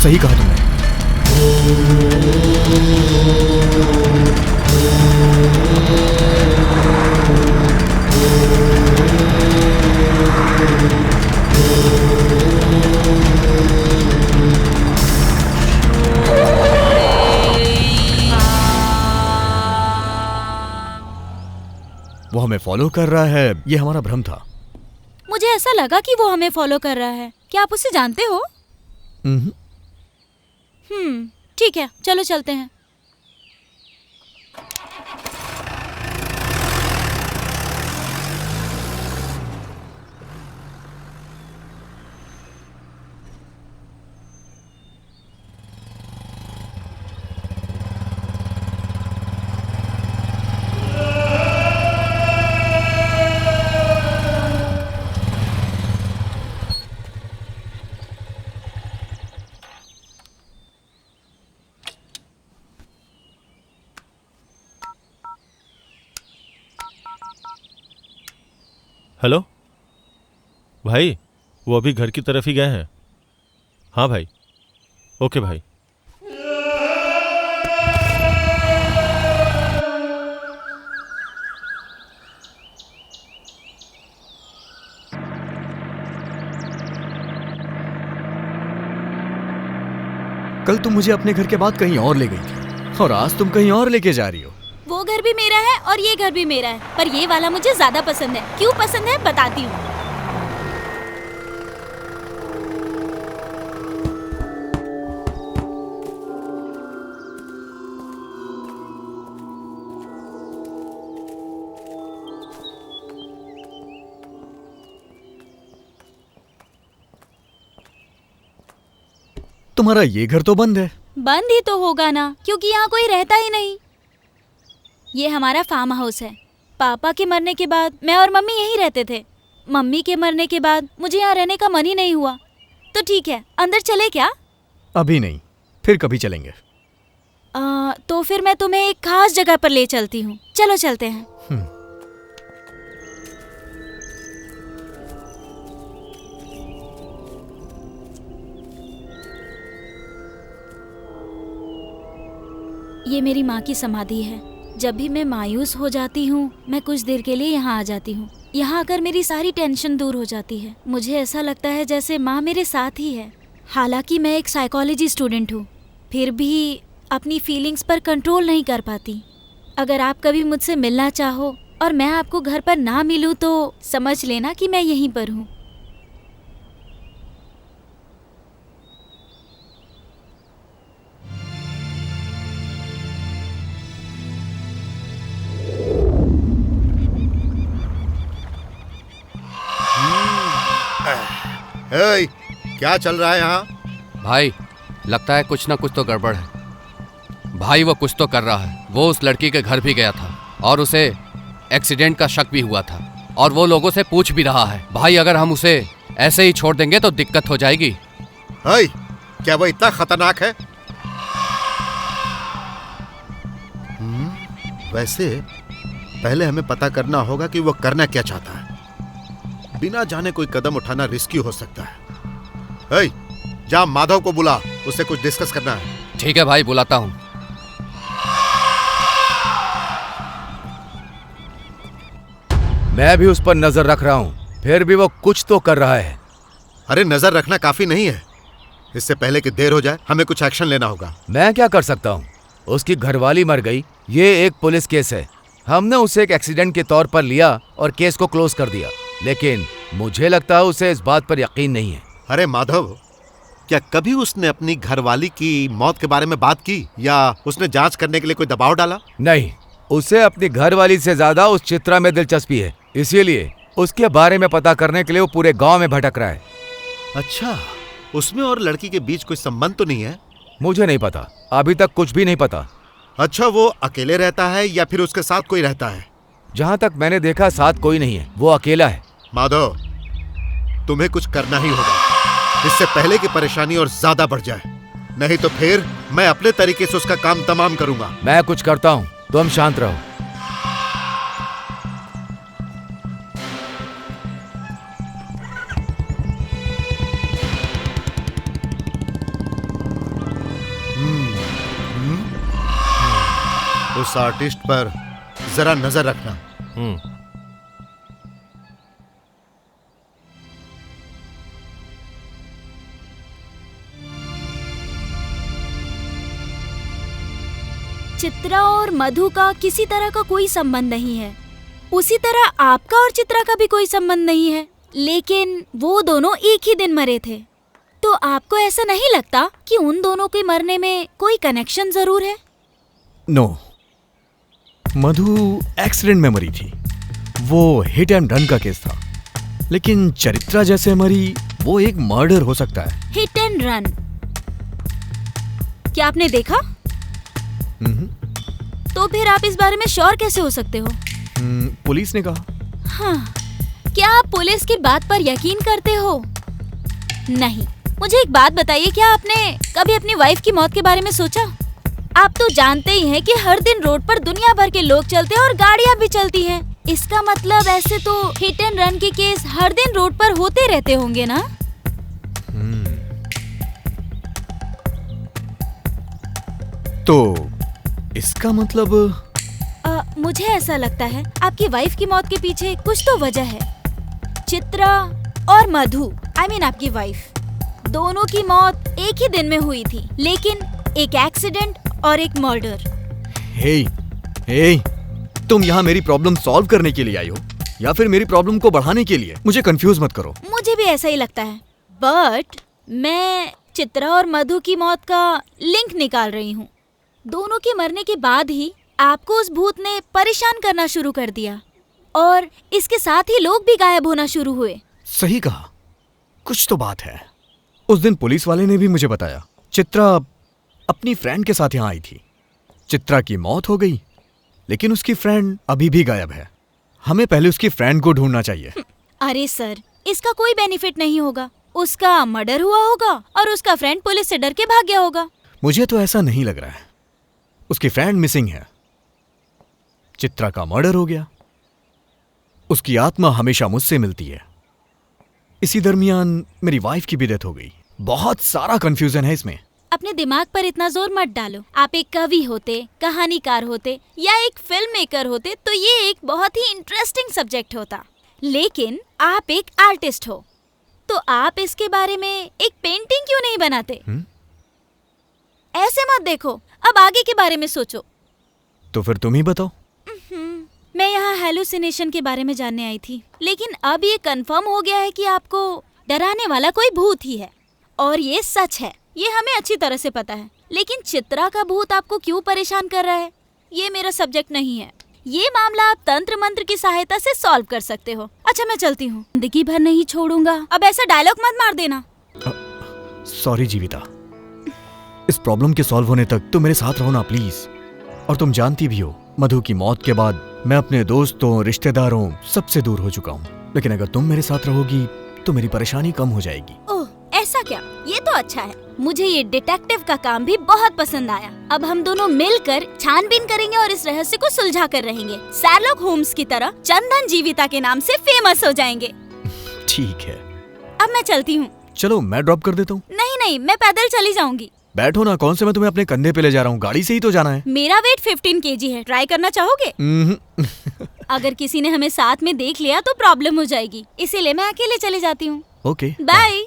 सही कहा तुमने। वो हमें फॉलो कर रहा है, ये हमारा भ्रम था। मुझे ऐसा लगा कि वो हमें फॉलो कर रहा है। क्या आप उसे जानते हो? हम्म। ठीक है, चलो चलते हैं। हेलो भाई, वो अभी घर की तरफ ही गए हैं। हाँ भाई, ओके भाई। कल तुम मुझे अपने घर के बाद कहीं और ले गई थी और आज तुम कहीं और लेके जा रही हो। वो घर भी मेरा है और ये घर भी मेरा है, पर ये वाला मुझे ज्यादा पसंद है। क्यों पसंद है बताती हूँ। तुम्हारा ये घर तो बंद है। बंद ही तो होगा ना, क्योंकि यहाँ कोई रहता ही नहीं। ये हमारा फार्म हाउस है। पापा के मरने के बाद मैं और मम्मी यहीं रहते थे। मम्मी के मरने के बाद मुझे यहाँ रहने का मन ही नहीं हुआ। तो ठीक है, अंदर चले क्या? अभी नहीं, फिर कभी चलेंगे। तो फिर मैं तुम्हें एक खास जगह पर ले चलती हूँ। चलो चलते हैं। ये मेरी माँ की समाधि है। जब भी मैं मायूस हो जाती हूँ, मैं कुछ देर के लिए यहाँ आ जाती हूँ। यहाँ आकर मेरी सारी टेंशन दूर हो जाती है। मुझे ऐसा लगता है जैसे माँ मेरे साथ ही है। हालांकि मैं एक साइकोलॉजी स्टूडेंट हूँ, फिर भी अपनी फीलिंग्स पर कंट्रोल नहीं कर पाती। अगर आप कभी मुझसे मिलना चाहो और मैं आपको घर पर ना मिलूँ तो समझ लेना कि मैं यहीं पर हूँ। हे, क्या चल रहा है यहाँ? भाई, लगता है कुछ ना कुछ तो गड़बड़ है। भाई वो कुछ तो कर रहा है। वो उस लड़की के घर भी गया था और उसे एक्सीडेंट का शक भी हुआ था और वो लोगों से पूछ भी रहा है। भाई अगर हम उसे ऐसे ही छोड़ देंगे तो दिक्कत हो जाएगी। हे, क्या वो इतना खतरनाक है? वैसे पहले हमें पता करना होगा कि वो करना क्या चाहता है। बिना जाने कोई कदम उठाना रिस्की हो सकता है। हे, जा माधव को बुला, उससे कुछ डिस्कस करना है। ठीक है भाई, बुलाता हूँ। मैं भी उस पर नजर रख रहा हूँ, फिर भी वो कुछ तो कर रहा है। अरे नजर रखना काफी नहीं है। इससे पहले कि देर हो जाए हमें कुछ एक्शन लेना होगा। मैं क्या कर सकता हूँ? उसकी घरवाली मर गई, ये एक पुलिस केस है। हमने उसे एक एक्सीडेंट के तौर पर लिया और केस को क्लोज कर दिया, लेकिन मुझे लगता है उसे इस बात पर यकीन नहीं है। अरे माधव, क्या कभी उसने अपनी घरवाली की मौत के बारे में बात की या उसने जांच करने के लिए कोई दबाव डाला? नहीं, उसे अपनी घरवाली से ज्यादा उस चित्रा में दिलचस्पी है, इसीलिए उसके बारे में पता करने के लिए वो पूरे गांव में भटक रहा है। अच्छा, उसमें और लड़की के बीच कोई संबंध तो नहीं है? मुझे नहीं पता, अभी तक कुछ भी नहीं पता। अच्छा, वो अकेले रहता है या फिर उसके साथ कोई रहता है? जहाँ तक मैंने देखा साथ कोई नहीं है, वो अकेला है। माधव, तुम्हें कुछ करना ही होगा, इससे पहले कि परेशानी और ज्यादा बढ़ जाए। नहीं तो फिर मैं अपने तरीके से उसका काम तमाम करूंगा। मैं कुछ करता हूँ, तुम शांत रहो। उस आर्टिस्ट पर जरा नजर रखना। चित्रा और मधु का किसी तरह का कोई संबंध नहीं है, उसी तरह आपका और चित्रा का भी कोई संबंध नहीं है, लेकिन वो दोनों एक ही दिन मरे थे। तो आपको ऐसा नहीं लगता कि उन दोनों के मरने में कोई कनेक्शन जरूर है? नो, मधु एक्सीडेंट में मरी थी, वो हिट एंड रन का केस था। लेकिन चरित्रा जैसे मरी, वो एक मर्डर हो सकता है। Hit and run? क्या आपने देखा? तो फिर आप इस बारे में श्योर कैसे हो सकते हो? पुलिस ने कहा। हाँ, क्या आप पुलिस की बात पर यकीन करते हो? नहीं। मुझे एक बात बताइए, क्या आपने कभी अपनी वाइफ की मौत के बारे में सोचा? आप तो जानते ही हैं कि हर दिन रोड पर दुनिया भर के लोग चलते हैं और गाड़ियां भी चलती हैं। इसका मतलब ऐसे तो हिट एंड रन के केस हर दिन रोड पर होते रहते होंगे ना? तो इसका मतलब मुझे ऐसा लगता है आपकी वाइफ की मौत के पीछे कुछ तो वजह है। चित्रा और मधु, आई मीन आपकी वाइफ, दोनों की मौत एक ही दिन में हुई थी, लेकिन एक एक्सीडेंट और एक मर्डर। हे, तुम यहाँ मेरी प्रॉब्लम सॉल्व करने के लिए आई हो या फिर मेरी प्रॉब्लम को बढ़ाने के लिए? मुझे कंफ्यूज मत करो। मुझे भी ऐसा ही लगता है, बट मैं चित्रा और मधु की मौत का लिंक निकाल रही हूँ। दोनों के मरने के बाद ही आपको उस भूत ने परेशान करना शुरू कर दिया और इसके साथ ही लोग भी गायब होना शुरू हुए। सही कहा, कुछ तो बात है। उस दिन पुलिस वाले ने भी मुझे बताया, चित्रा अपनी फ्रेंड के साथ यहाँ आई थी। चित्रा की मौत हो गई, लेकिन उसकी फ्रेंड अभी भी गायब है। हमें पहले उसकी फ्रेंड को ढूंढना चाहिए। अरे सर, इसका कोई बेनिफिट नहीं होगा। उसका मर्डर हुआ होगा और उसका फ्रेंड पुलिस से डर के भाग गया होगा। मुझे तो ऐसा नहीं लग रहा है। उसकी फ्रेंड मिसिंग है, चित्रा का मर्डर हो गया, उसकी आत्मा हमेशा मुझसे मिलती है। इसी दरमियान मेरी वाइफ की भी डेथ हो गई। बहुत सारा कंफ्यूजन है इसमें। अपने दिमाग पर इतना जोर मत डालो। आप एक कवि होते, कहानीकार होते या एक फिल्म मेकर होते तो ये एक बहुत ही इंटरेस्टिंग सब्जेक्ट होता, लेकिन आप एक आर्टिस्ट हो, तो आप इसके बारे में एक पेंटिंग क्यों नहीं बनाते? ऐसे मत देखो, अब आगे के बारे में सोचो। तो फिर तुम ही बताओ। मैं यहाँ हेलुसिनेशन के बारे में जानने आई थी, लेकिन अब ये कंफर्म हो गया है कि आपको डराने वाला कोई भूत ही है, और ये सच है। ये हमें अच्छी तरह से पता है, लेकिन चित्रा का भूत आपको क्यों परेशान कर रहा है, ये मेरा सब्जेक्ट नहीं है। ये मामला आप तंत्र मंत्र की सहायता से सॉल्व कर सकते हो। अच्छा, मैं चलती हूँ, जिंदगी भर नहीं छोड़ूंगा। अब ऐसा डायलॉग मत मार देना। सॉरी जीविता, इस प्रॉब्लम के सॉल्व होने तक तुम मेरे साथ रहो ना प्लीज। और तुम जानती भी हो, मधु की मौत के बाद मैं अपने दोस्तों, रिश्तेदारों सबसे दूर हो चुका हूँ। लेकिन अगर तुम मेरे साथ रहोगी तो मेरी परेशानी कम हो जाएगी। ओह, ऐसा क्या? ये तो अच्छा है। मुझे ये डिटेक्टिव का काम भी बहुत पसंद आया। अब हम दोनों मिलकर छानबीन करेंगे और इस रहस्य को सुलझा कर रहेंगे। शार्लॉक होम्स की तरह चंदन जीविता के नाम से फेमस हो जाएंगे। ठीक है, अब मैं चलती हूँ। चलो मैं ड्रॉप कर देता हूँ। नहीं, मैं पैदल चली जाऊंगी। बैठो ना, कौन से मैं तुम्हें अपने कंधे पे ले जा रहा हूँ, गाड़ी से ही तो जाना है। मेरा वेट 15 kg है, ट्राई करना चाहोगे? अगर किसी ने हमें साथ में देख लिया तो प्रॉब्लम हो जाएगी, इसीलिए मैं अकेले चली जाती हूँ। Okay, bye.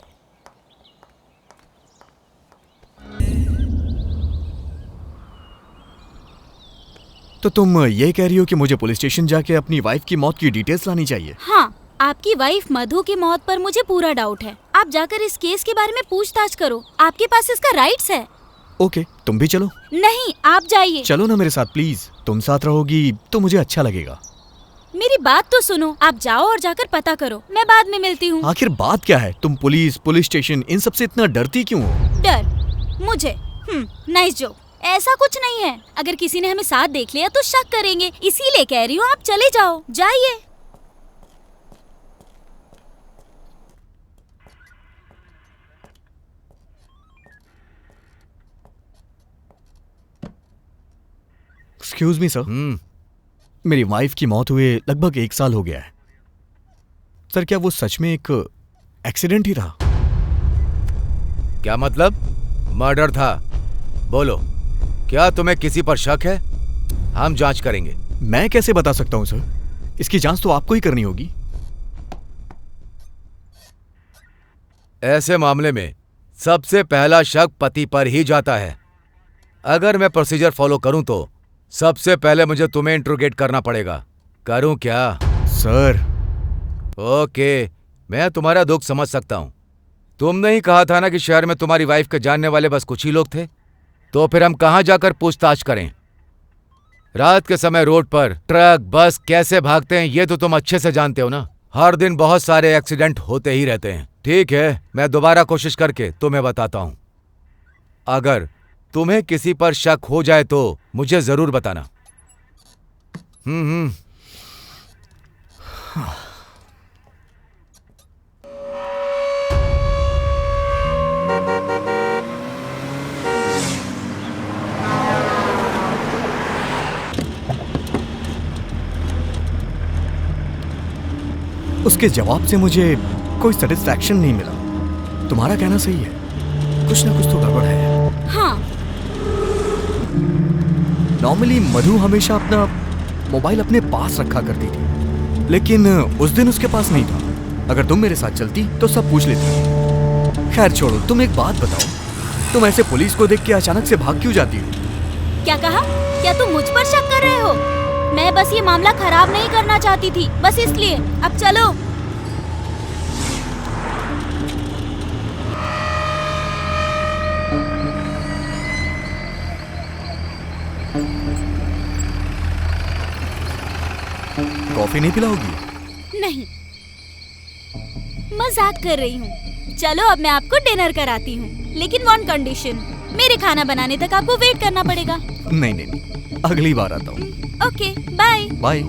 तो तुम ये कह रही हो कि मुझे पुलिस स्टेशन जाके अपनी वाइफ की मौत की डिटेल्स लानी चाहिए? हाँ, आपकी वाइफ मधु की मौत पर मुझे पूरा डाउट है। आप जाकर इस केस के बारे में पूछताछ करो, आपके पास इसका राइट्स है। ओके, तुम भी चलो। नहीं, आप जाइए। चलो ना मेरे साथ प्लीज, तुम साथ रहोगी तो मुझे अच्छा लगेगा। मेरी बात तो सुनो, आप जाओ और जाकर पता करो, मैं बाद में मिलती हूँ। आखिर बात क्या है? तुम पुलिस स्टेशन इन सब से इतना डरती क्यों हो? डर? मुझे? Nice joke. ऐसा कुछ नहीं है, अगर किसी ने हमें साथ देख लिया तो शक करेंगे, इसीलिए कह रही हूँ आप चले जाओ, जाइए। एक्सक्यूज मी सर, मेरी वाइफ की मौत हुए लगभग 1 साल हो गया है। सर, क्या वो सच में एक एक्सीडेंट ही था? क्या मतलब? मर्डर था? बोलो, क्या तुम्हें किसी पर शक है? हम जांच करेंगे। मैं कैसे बता सकता हूं सर? इसकी जांच तो आपको ही करनी होगी। ऐसे मामले में सबसे पहला शक पति पर ही जाता है। अगर मैं प्रोसीजर फॉलो करूं तो सबसे पहले मुझे तुम्हें इंट्रोगेट करना पड़ेगा। करूं क्या? सर ओके, मैं तुम्हारा दुख समझ सकता हूं। तुमने ही कहा था ना कि शहर में तुम्हारी वाइफ के जानने वाले बस कुछ ही लोग थे। तो फिर हम कहां जाकर पूछताछ करें? रात के समय रोड पर ट्रक बस कैसे भागते हैं ये तो तुम अच्छे से जानते हो ना। हर दिन बहुत सारे एक्सीडेंट होते ही रहते हैं। ठीक है, मैं दोबारा कोशिश करके तुम्हें बताता हूं। अगर तुम्हें किसी पर शक हो जाए तो मुझे जरूर बताना। उसके जवाब से मुझे कोई सेटिस्फैक्शन नहीं मिला। तुम्हारा कहना सही है, कुछ ना कुछ तो गड़बड़ है। हाँ। नॉर्मली मधु हमेशा अपना मोबाइल अपने पास रखा करती थी, लेकिन उस दिन उसके पास नहीं था। अगर तुम मेरे साथ चलती तो सब पूछ लेती। खैर छोड़ो, तुम एक बात बताओ, तुम ऐसे पुलिस को देख के अचानक से भाग क्यों जाती हो? क्या कहा? क्या तुम मुझ पर शक कर रहे हो? मैं बस ये मामला खराब नहीं करना चाहती थी, बस इसलिए। अब चलो। कॉफी नहीं पिलाओगी? नहीं, मजाक कर रही हूँ। चलो अब मैं आपको डिनर कराती हूँ, लेकिन वन कंडीशन, मेरे खाना बनाने तक आपको वेट करना पड़ेगा। नहीं नहीं नहीं, अगली बार आता हूँ। Okay, bye. बाय।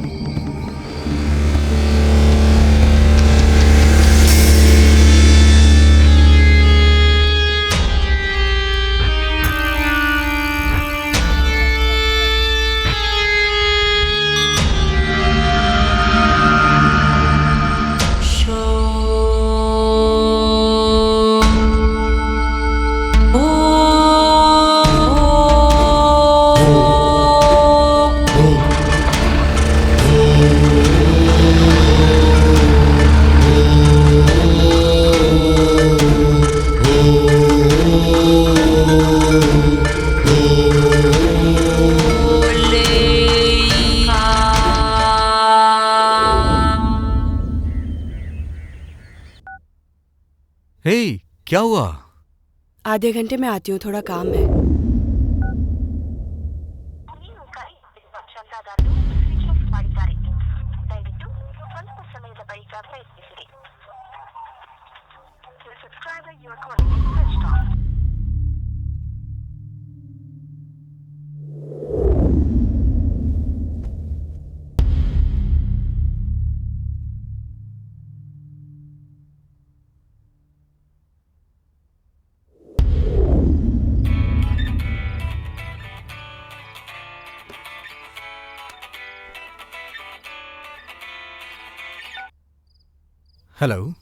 हे, क्या हुआ? आधे घंटे में आती हूँ, थोड़ा काम है। हेलो।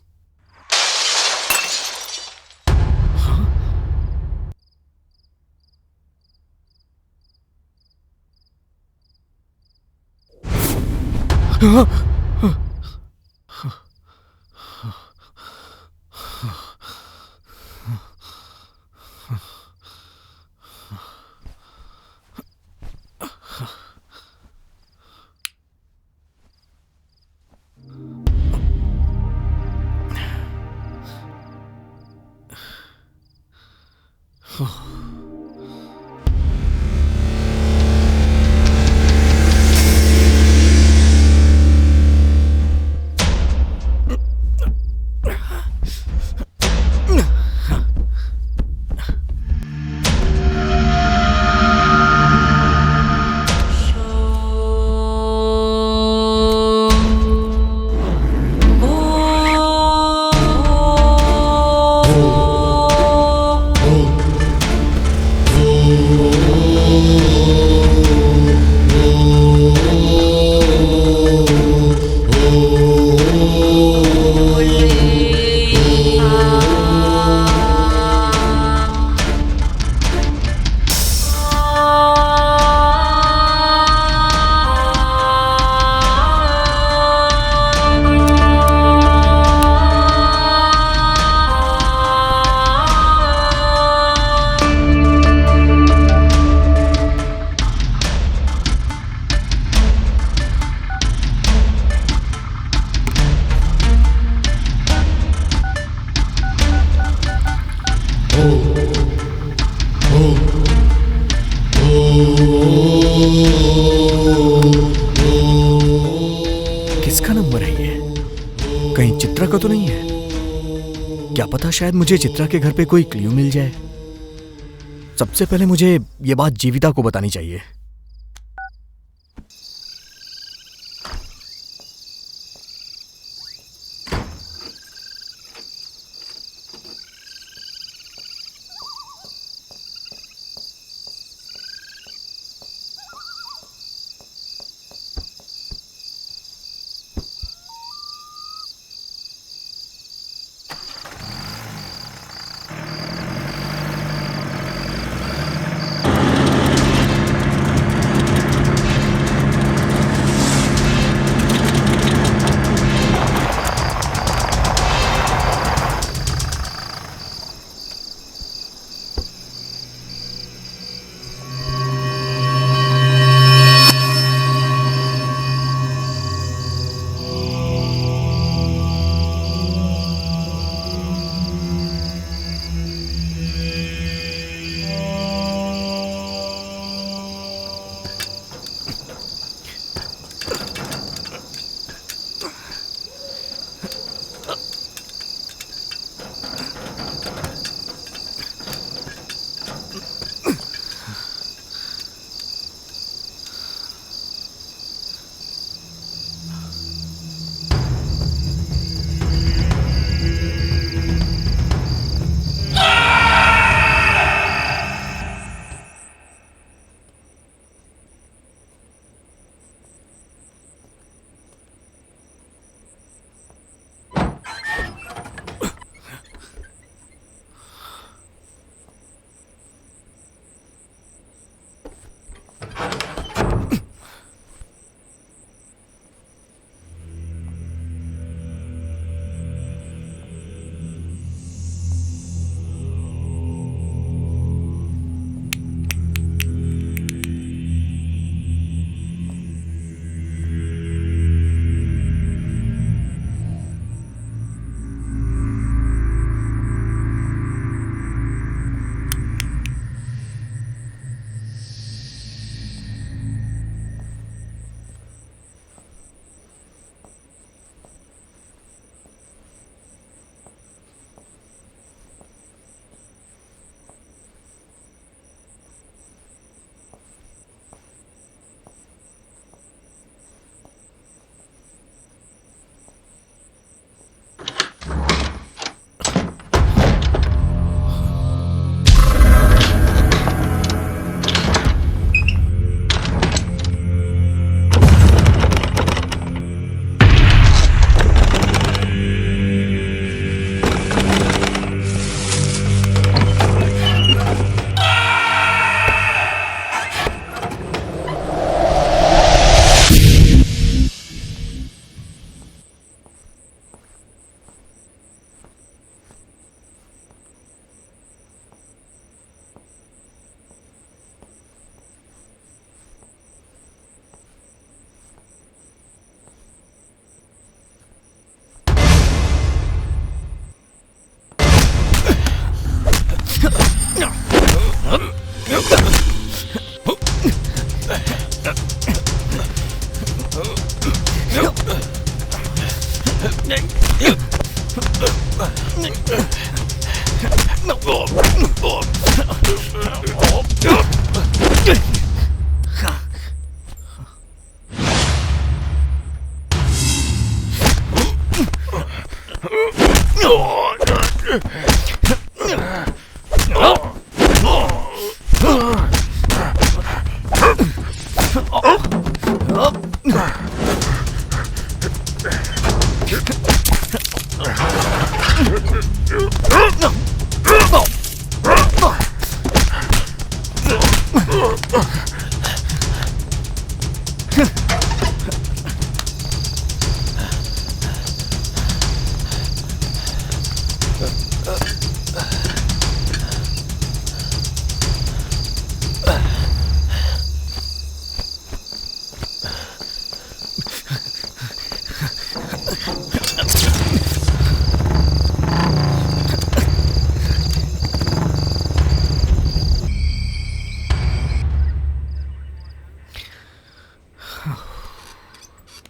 किसका नंबर है ये? कहीं चित्रा का तो नहीं है? क्या पता, शायद मुझे चित्रा के घर पे कोई क्लू मिल जाए। सबसे पहले मुझे ये बात जीविता को बतानी चाहिए।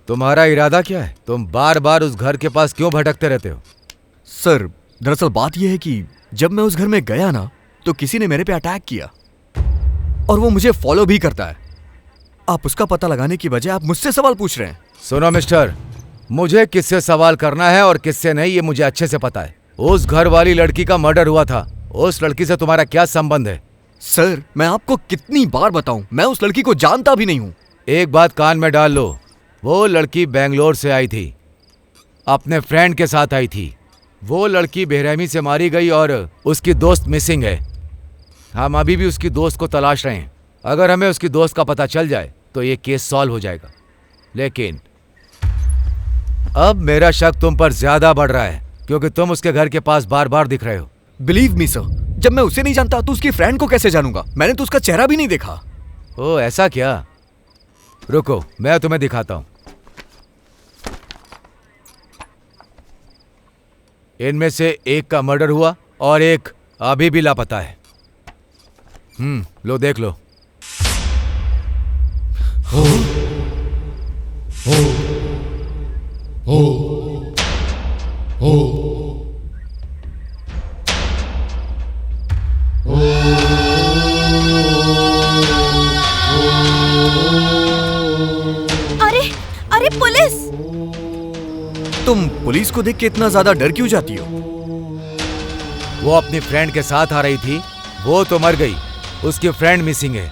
तुम्हारा इरादा क्या है? तुम बार बार उस घर के पास क्यों भटकते रहते हो? सर, दरअसल बात यह है कि जब मैं उस घर में गया ना, तो किसी ने मेरे पे अटैक किया और वो मुझे फॉलो भी करता है। आप उसका पता लगाने की बजाय आप मुझसे सवाल पूछ रहे हैं। सुनो मिस्टर, मुझे किससे सवाल करना है और किससे नहीं ये मुझे अच्छे से पता है। उस घर वाली लड़की का मर्डर हुआ था। उस लड़की से तुम्हारा क्या संबंध है? सर, मैं आपको कितनी बार बताऊं, मैं उस लड़की को जानता भी नहीं हूं। एक बात कान में डाल लो, वो लड़की बेंगलोर से आई थी, अपने फ्रेंड के साथ आई थी। वो लड़की बेरहमी से मारी गई और उसकी दोस्त मिसिंग है। हम अभी भी उसकी दोस्त को तलाश रहे हैं। अगर हमें उसकी दोस्त का पता चल जाए तो ये केस सॉल्व हो जाएगा। लेकिन अब मेरा शक तुम पर ज्यादा बढ़ रहा है क्योंकि तुम उसके घर के पास बार बार दिख रहे हो। बिलीव मी सर, जब मैं उसे नहीं जानता तो उसकी फ्रेंड को कैसे जानूंगा? मैंने तो उसका चेहरा भी नहीं देखा। ओ ऐसा क्या? रुको, मैं तुम्हें दिखाता हूं। इनमें से एक का मर्डर हुआ और एक अभी भी लापता है। लो देख लो। अरे अरे पुलिस! तुम पुलिस को देख के इतना ज्यादा डर क्यों जाती हो? वो अपनी फ्रेंड के साथ आ रही थी, वो तो मर गई, उसकी फ्रेंड मिसिंग है।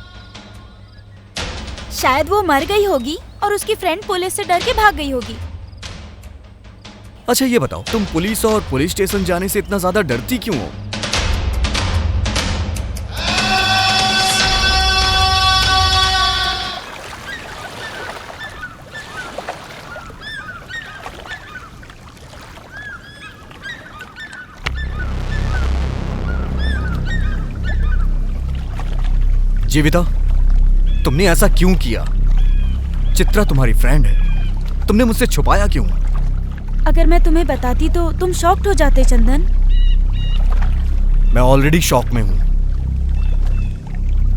शायद वो मर गई होगी और उसकी फ्रेंड पुलिस से डर के भाग गई होगी। अच्छा ये बताओ, तुम पुलिस और पुलिस स्टेशन जाने से इतना ज्यादा डरती क्यों हो? जीविता, तुमने ऐसा क्यों किया? चित्रा तुम्हारी फ्रेंड है, तुमने मुझसे छुपाया क्यों? अगर मैं तुम्हें बताती तो तुम शॉक्ड हो जाते चंदन। मैं ऑलरेडी शॉक में हूं।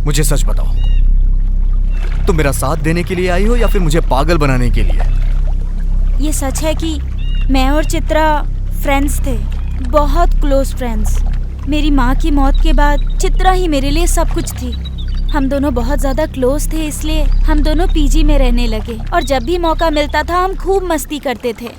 मुझे सच बताओ, तुम मेरा साथ देने के लिए आई हो या फिर मुझे पागल बनाने के लिए? ये सच है कि मैं और चित्रा फ्रेंड्स थे, बहुत क्लोज फ्रेंड्स। मेरी माँ की मौत के बाद चित्रा ही मेरे लिए सब कुछ थी। हम दोनों बहुत ज़्यादा क्लोज थे, इसलिए हम दोनों पीजी में रहने लगे और जब भी मौका मिलता था हम खूब मस्ती करते थे।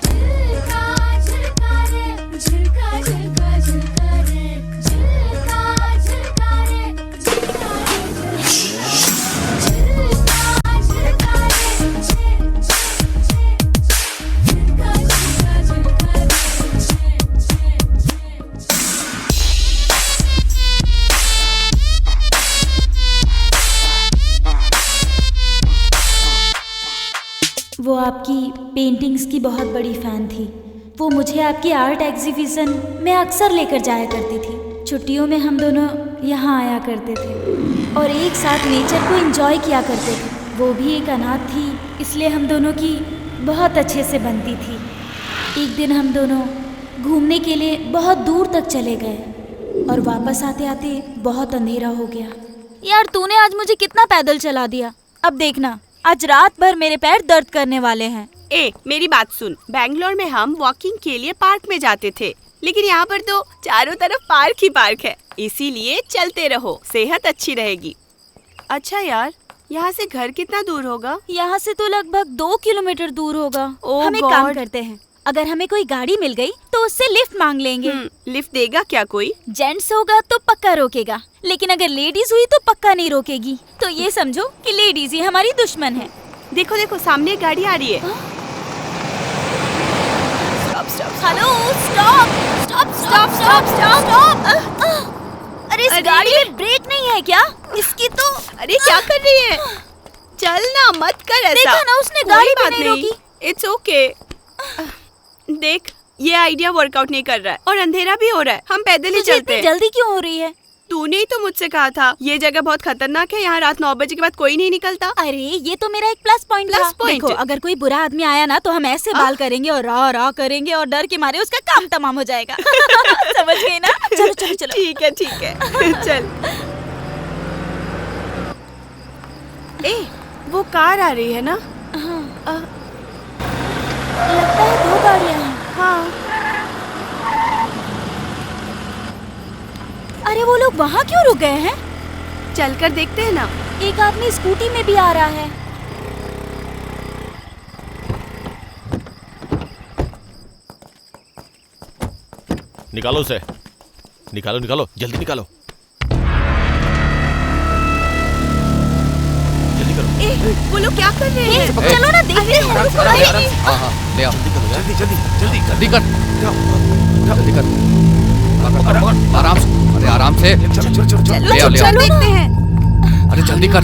वो आपकी पेंटिंग्स की बहुत बड़ी फ़ैन थी। वो मुझे आपकी आर्ट एग्जीबिशन में अक्सर लेकर जाया करती थी। छुट्टियों में हम दोनों यहाँ आया करते थे और एक साथ नेचर को एंजॉय किया करते थे। वो भी एक अनाथ थी, इसलिए हम दोनों की बहुत अच्छे से बनती थी। एक दिन हम दोनों घूमने के लिए बहुत दूर तक चले गए और वापस आते आते बहुत अंधेरा हो गया। यार तूने आज मुझे कितना पैदल चला दिया। अब देखना, आज रात भर मेरे पैर दर्द करने वाले हैं। मेरी बात सुन, बैंगलोर में हम वॉकिंग के लिए पार्क में जाते थे, लेकिन यहाँ पर तो चारों तरफ पार्क ही पार्क है, इसीलिए चलते रहो, सेहत अच्छी रहेगी। अच्छा यार, यहाँ से घर कितना दूर होगा? यहाँ से तो लगभग 2 किलोमीटर दूर होगा। हम एक God! काम करते हैं, अगर हमें कोई गाड़ी मिल गई तो उससे लिफ्ट मांग लेंगे। लिफ्ट देगा क्या कोई? जेंट्स होगा तो पक्का रोकेगा, लेकिन अगर लेडीज हुई तो पक्का नहीं रोकेगी। तो ये समझो कि लेडीज ही हमारी दुश्मन है। देखो देखो, सामने एक गाड़ी आ रही है। Hello, stop stop stop stop stop. अरे इस गाड़ी में ब्रेक नहीं है क्या? इसकी तो अरे क्या कर रही है? चल ना, मत कर ऐसा। देखा ना, उसने गाड़ी भी नहीं रोकी। It's okay. देख, ये आइडिया वर्कआउट नहीं कर रहा है और अंधेरा भी हो रहा है, हम पैदल ही चलते हैं। जल्दी क्यों हो रही है? तूने ही तो मुझसे कहा था ये जगह बहुत खतरनाक है, यहाँ रात 9 बजे के बाद कोई नहीं निकलता। अरे ये तो मेरा एक प्लस पॉइंट था। देखो, अगर कोई बुरा आदमी आया ना तो हम ऐसे बाल करेंगे और रा करेंगे और डर के मारे उसका काम तमाम हो जाएगा। समझ गई ना? चलो चलो चलो। ठीक है चल। वो कार आ रही है ना? लगता है 2 गाड़ियां हैं। हाँ, अरे वो लोग वहाँ क्यों रुक गए हैं? चलकर देखते हैं ना। एक आदमी स्कूटी में भी आ रहा है। निकालो उसे, निकालो निकालो, जल्दी निकालो, जल्दी करो। वो लोग क्या कर रहे हैं? चलो ना देखते हैं। हाँ हाँ ले आओ, जल्दी जल्दी जल्दी जल्दी कर, जल्दी कर, पकड़, आराम से, अरे आराम से, चलो ले आओ, ले आओ। देखते हैं। अरे जल्दी कर।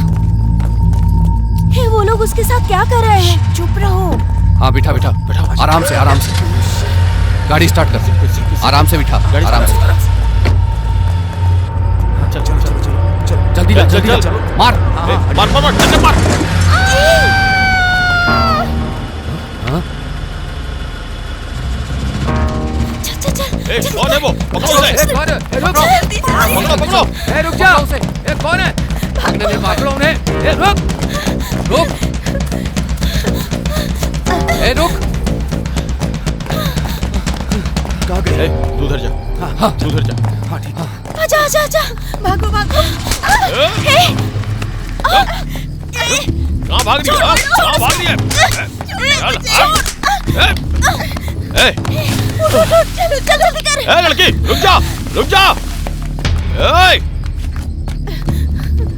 हे, वो लोग उसके साथ क्या कर रहे हैं? चुप रहो। हाँ बिठा बिठा, आराम से आराम से, गाड़ी स्टार्ट कर, आराम से बिठा, आराम से, चल चल चल चल जल्दी ला, जल्दी ला, मार, मार मार मार, टक्कर मार। हाँ? चल चल चल। ए, कौन है वो? पकड़ो उसे। ए, कौन है? ए, रुक, जल्दी जल्दी। पकड़ो पकड़ो। ए, रुक जा उसे, ए, कौन है? भागने दे, पकड़ो उन्हें, ए, रुक, रुक, ए, रुक, कहाँ गए? ए, तू उधर जा, हाँ, तू उधर जा। हाँ ठीक है। आजा आजा आजा। भागो भागो। कहाँ भाग रही है? कहाँ भाग रही है? चल, ए, चलो चल जल्दी कर। ए लड़की, रुक जा, रुक जा। ए,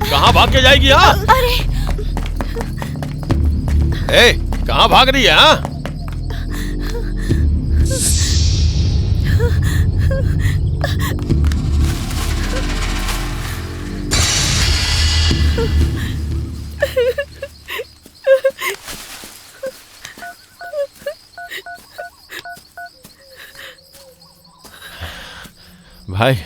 कहाँ भाग के जाएगी? हाँ, अरे ए, कहाँ भाग रही है? हाँ, भाई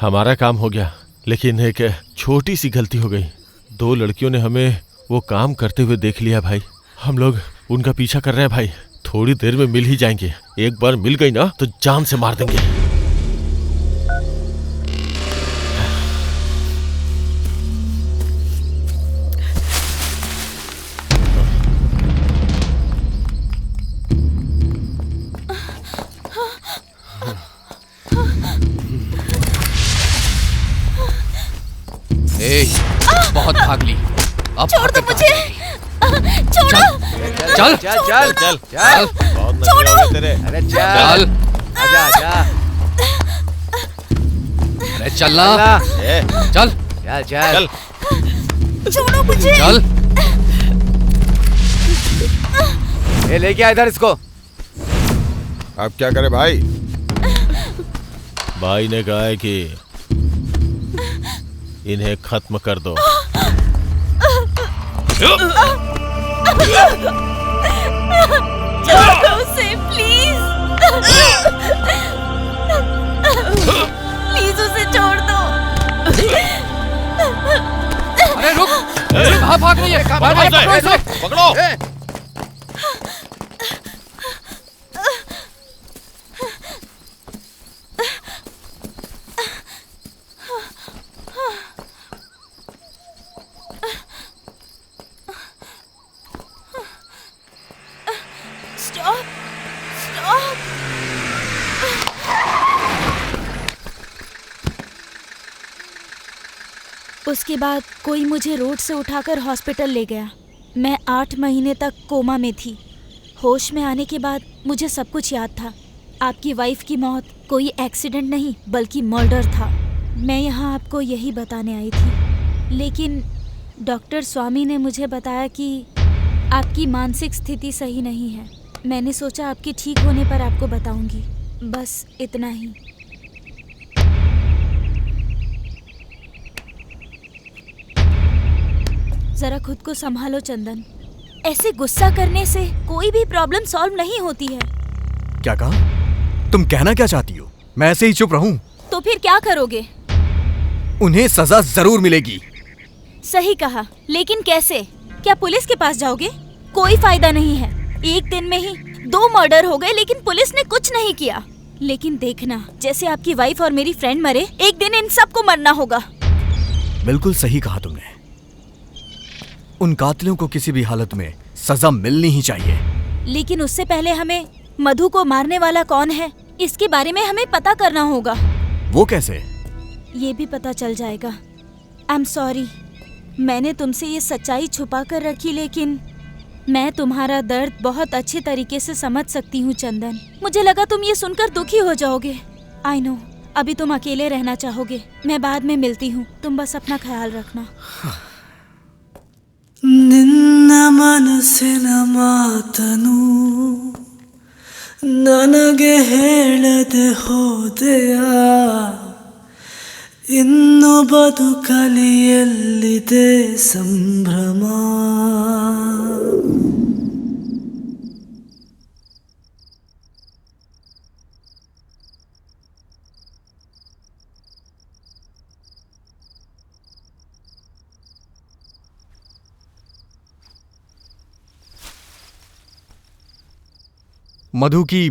हमारा काम हो गया, लेकिन एक छोटी सी गलती हो गई। 2 लड़कियों ने हमें वो काम करते हुए देख लिया भाई। हम लोग उनका पीछा कर रहे हैं भाई। थोड़ी देर में मिल ही जाएंगे। एक बार मिल गई ना तो जान से मार देंगे। ए, बहुत भाग ली, अब छोड़ दो मुझे। छोड़ो। चल, चल चल चल चल, बहुत नशे हो गए तेरे। अरे चल, आजा आजा अरे चलना, ए, चल, चल चल छोड़ो मुझे। चल, ए, लेके आ इधर इसको। अब क्या करे भाई? भाई ने कहा है कि इन्हें खत्म कर दो। छोड़ दो उसे प्लीज। प्लीज उसे छोड़ दो। अरे रुक, कहाँ भाग रही है? भाई, पकड़ो इसे। पकड़ो। Stop stop. उसके बाद कोई मुझे रोड से उठाकर हॉस्पिटल ले गया। मैं 8 महीने तक कोमा में थी। होश में आने के बाद मुझे सब कुछ याद था। आपकी वाइफ की मौत कोई एक्सीडेंट नहीं बल्कि मर्डर था। मैं यहाँ आपको यही बताने आई थी, लेकिन डॉक्टर स्वामी ने मुझे बताया कि आपकी मानसिक स्थिति सही नहीं है। मैंने सोचा आपके ठीक होने पर आपको बताऊंगी, बस इतना ही। जरा खुद को संभालो चंदन। ऐसे गुस्सा करने से कोई भी प्रॉब्लम सॉल्व नहीं होती है। क्या कहा? तुम कहना क्या चाहती हो? मैं ऐसे ही चुप रहूं? तो फिर क्या करोगे? उन्हें सजा जरूर मिलेगी। सही कहा, लेकिन कैसे? क्या पुलिस के पास जाओगे? कोई फायदा नहीं है। एक दिन में ही 2 मर्डर हो गए, लेकिन पुलिस ने कुछ नहीं किया। लेकिन देखना, जैसे आपकी वाइफ और मेरी फ्रेंड मरे, एक दिन इन सबको मरना होगा। बिल्कुल सही कहा तुमने। उन कातिलों को किसी भी हालत में सजा मिलनी ही चाहिए। लेकिन उससे पहले हमें मधु को मारने वाला कौन है इसके बारे में हमें पता करना होगा। वो कैसे? ये भी पता चल जाएगा। आई एम सॉरी, मैंने तुमसे ये सच्चाई छुपा कर रखी, लेकिन मैं तुम्हारा दर्द बहुत अच्छे तरीके से समझ सकती हूँ चंदन। मुझे लगा तुम ये सुनकर दुखी हो जाओगे। आई नो, अभी तुम अकेले रहना चाहोगे। मैं बाद में मिलती हूँ, तुम बस अपना ख्याल रखना। ನಿನ್ನ ಮನಸ್ಸಿನ ಮಾತನು ನನಗೆ ಹೇಳದೆ ಹೋದೆಯ, ಇನ್ನು ಬದುಕಲಿ ಎಲ್ಲಿದೆ ಸಂಭ್ರಮ. मधु की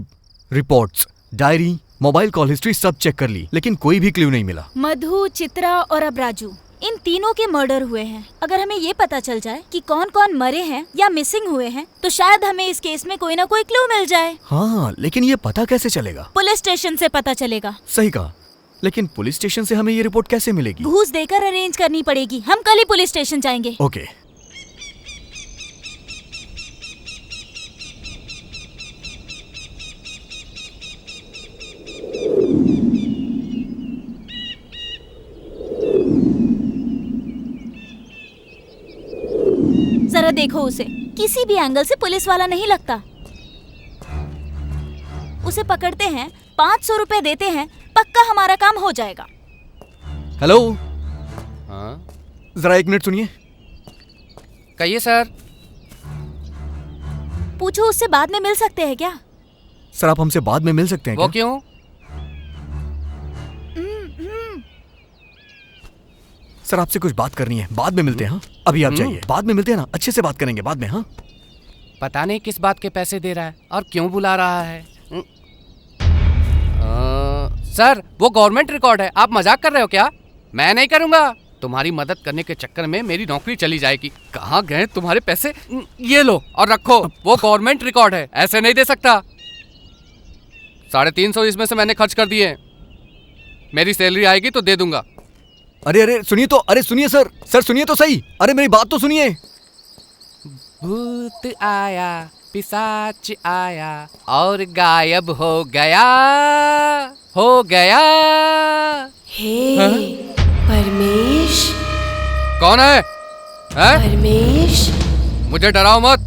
reports, diary, mobile call history सब चेक कर ली, लेकिन कोई भी क्लू नहीं मिला। मधु, चित्रा और अब राजू, इन तीनों के मर्डर हुए हैं। अगर हमें ये पता चल जाए कि कौन कौन मरे हैं या मिसिंग हुए हैं, तो शायद हमें इस केस में कोई ना कोई क्लू मिल जाए। हाँ, लेकिन ये पता कैसे चलेगा? पुलिस स्टेशन से पता चलेगा। सही कहा, लेकिन पुलिस स्टेशन से हमें ये रिपोर्ट कैसे मिलेगी? घूस देकर अरेंज करनी पड़ेगी। हम कल ही पुलिस स्टेशन जाएंगे। ओके। जरा देखो उसे, किसी भी एंगल से पुलिस वाला नहीं लगता। उसे पकड़ते हैं, 500 रुपए देते हैं, पक्का हमारा काम हो जाएगा। हेलो, हाँ जरा 1 मिनट सुनिए। कहिए सर। पूछो उससे बाद में मिल सकते हैं क्या? सर, आप हमसे बाद में मिल सकते हैं वो क्या? क्यों? सर, आपसे कुछ बात करनी है, बाद में मिलते हैं। हाँ, अभी आप जाइए, बाद में मिलते हैं ना, अच्छे से बात करेंगे बाद में। हाँ, पता नहीं किस बात के पैसे दे रहा है और क्यों बुला रहा है। सर, वो गवर्नमेंट रिकॉर्ड है, आप मजाक कर रहे हो क्या? मैं नहीं करूंगा। तुम्हारी मदद करने के चक्कर में मेरी नौकरी चली जाएगी। कहाँ गए तुम्हारे पैसे? ये लो और रखो, वो गवर्नमेंट रिकॉर्ड है, ऐसे नहीं दे सकता। 350 इसमें से मैंने खर्च कर दिए। मेरी सैलरी आएगी तो दे दूंगा। अरे अरे सुनिए तो, अरे सुनिए सर, सर सुनिए तो सही, अरे मेरी बात तो सुनिए। भूत आया, पिशाच आया और गायब हो गया, हो गया। हे परमेश। कौन है? परमेश, मुझे डराओ मत।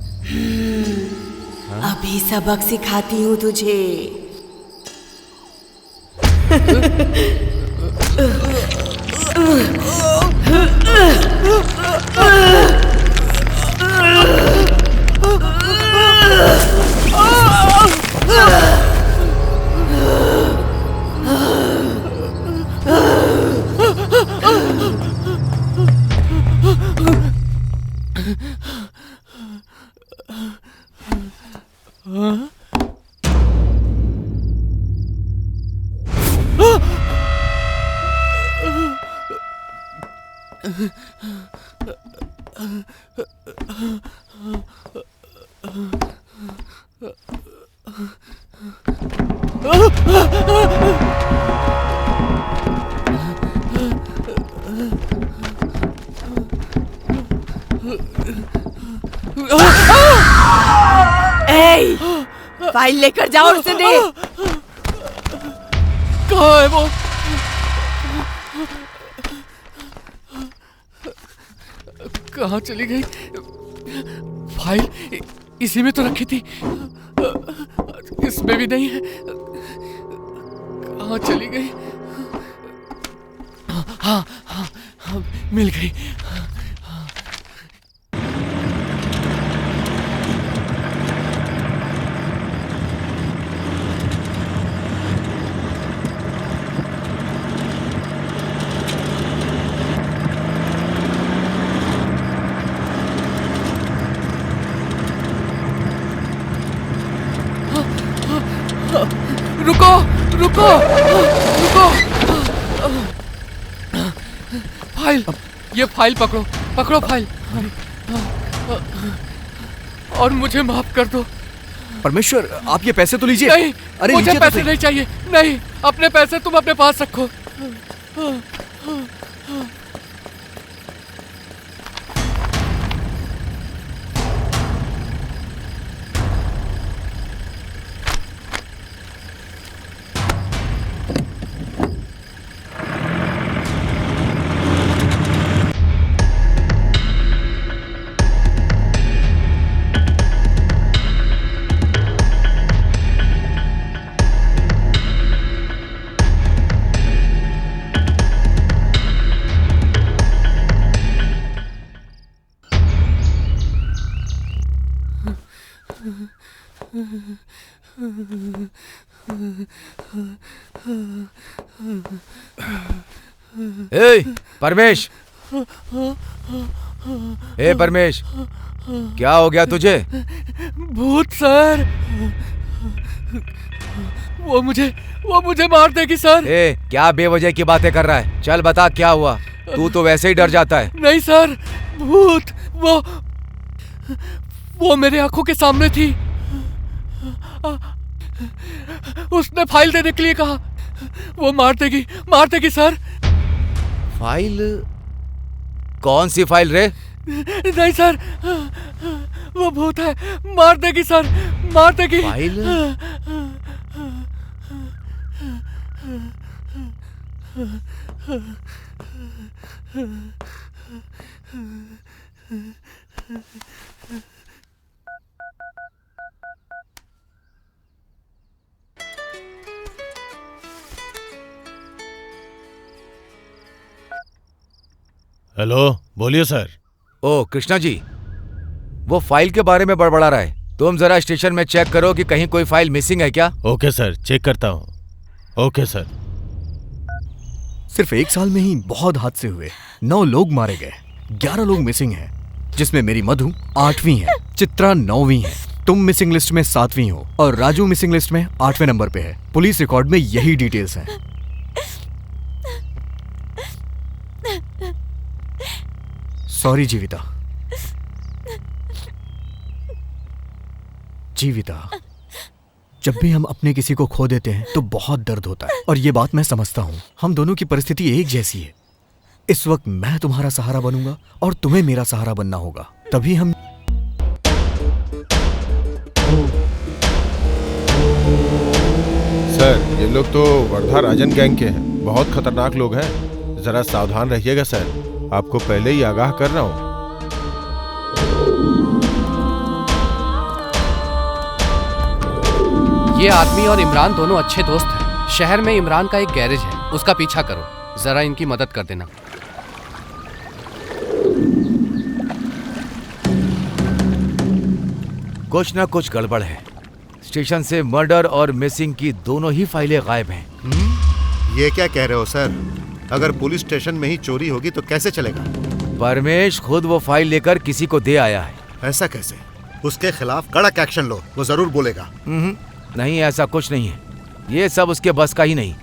अभी सबक सिखाती हूँ तुझे। ए, फाइल लेकर जाओ और उसे दे। कहाँ है वो? कहाँ चली गई? फाइल इसी में तो रखी थी, इसमें भी नहीं है। कहाँ चली गई? हाँ हाँ हाँ, मिल गई। रुको रुको रुको, फाइल, ये फाइल पकड़ो, पकड़ो फाइल और मुझे माफ कर दो। परमेश्वर, आप ये पैसे तो लीजिए। नहीं, अरे मुझे लीजिए तो पैसे सही। नहीं चाहिए। नहीं, अपने पैसे तुम अपने पास रखो। ए परमेश, ए परमेश, क्या हो गया तुझे? भूत सर, वो मुझे मार देगी सर। ए क्या बेवजह की बातें कर रहा है? चल बता क्या हुआ। तू तो वैसे ही डर जाता है। नहीं सर, भूत वो मेरे आंखों के सामने थी। उसने फाइल देने के लिए कहा। वो मार देगी सर। फाइल? कौन सी फाइल रे? नहीं सर, वो भूत है, मार देगी सर, मार देगी। फाइल? हेलो, बोलिए सर। ओ कृष्णा जी, वो फाइल के बारे में बड़बड़ा रहा है। तुम जरा स्टेशन में चेक करो कि कहीं कोई फाइल मिसिंग है क्या। ओके सर, चेक करता हूँ। Okay sir. सिर्फ 1 साल में ही बहुत हादसे हुए। 9 लोग मारे गए, 11 लोग मिसिंग हैं, जिसमें मेरी मधु 8वीं है, चित्रा 9वीं है, तुम मिसिंग लिस्ट में 7वीं हो और राजू मिसिंग लिस्ट में 8वें नंबर पे है। पुलिस रिकॉर्ड में यही डिटेल्स हैं। सॉरी जीविता। जब भी हम अपने किसी को खो देते हैं तो बहुत दर्द होता है और ये बात मैं समझता हूँ। हम दोनों की परिस्थिति एक जैसी है। इस वक्त मैं तुम्हारा सहारा बनूंगा और तुम्हें मेरा सहारा बनना होगा, तभी हम। सर, ये लोग तो वर्धा राजन गैंग के हैं। बहुत खतरनाक लोग हैं। जरा सावधान रहिएगा सर। आपको पहले ही आगाह कर रहा हूँ। ये आदमी और इमरान दोनों अच्छे दोस्त हैं। शहर में इमरान का एक गैरेज है, उसका पीछा करो। जरा इनकी मदद कर देना। कुछ ना कुछ गड़बड़ है। स्टेशन से मर्डर और मिसिंग की दोनों ही फाइलें गायब हैं। ये क्या कह रहे हो सर? अगर पुलिस स्टेशन में ही चोरी होगी तो कैसे चलेगा? परमेश खुद वो फाइल लेकर किसी को दे आया है। ऐसा कैसे? उसके खिलाफ कड़क एक्शन लो, वो जरूर बोलेगा। नहीं, ऐसा कुछ नहीं है। ये सब उसके बस का ही नहीं।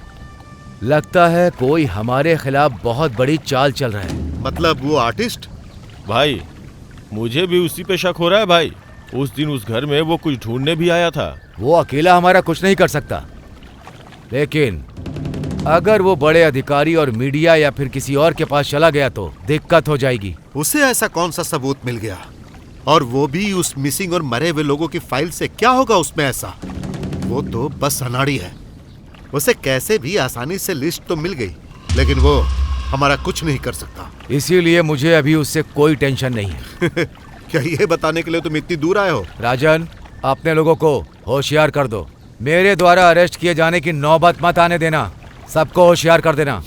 लगता है कोई हमारे खिलाफ बहुत बड़ी चाल चल रहा है। मतलब वो आर्टिस्ट? भाई, मुझे भी उसी पे शक हो रहा है भाई। उस दिन उस घर में वो कुछ ढूंढने भी आया था। वो अकेला हमारा कुछ नहीं कर सकता, लेकिन अगर वो बड़े अधिकारी और मीडिया या फिर किसी और के पास चला गया तो दिक्कत हो जाएगी। उसे ऐसा कौन सा सबूत मिल गया? और वो भी उस मिसिंग और मरे हुए लोगों की फाइल से? क्या होगा उसमें ऐसा? वो तो बस अनाड़ी है। उसे कैसे भी आसानी से लिस्ट तो मिल गई, लेकिन वो हमारा कुछ नहीं कर सकता। इसीलिए मुझे अभी उससे कोई टेंशन नहीं है। क्या ये बताने के लिए तुम इतनी दूर आए हो? राजन, अपने लोगों को होशियार कर दो। मेरे द्वारा अरेस्ट किए जाने की नौबत मत आने देना। सबको होशियार कर देना।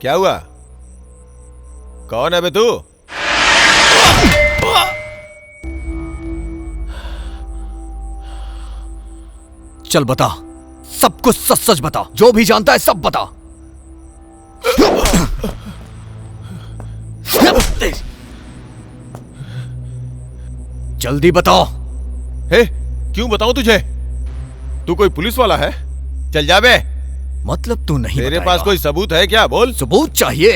क्या हुआ? कौन है बे तू? चल बता, सब कुछ सच सच बता, जो भी जानता है सब बता। जल्दी बताओ। हे, क्यों बताऊं तुझे? तू कोई पुलिस वाला है? चल जा बे। मतलब तू नहीं तेरे बताएगा? पास कोई सबूत है क्या? बोल। सबूत चाहिए?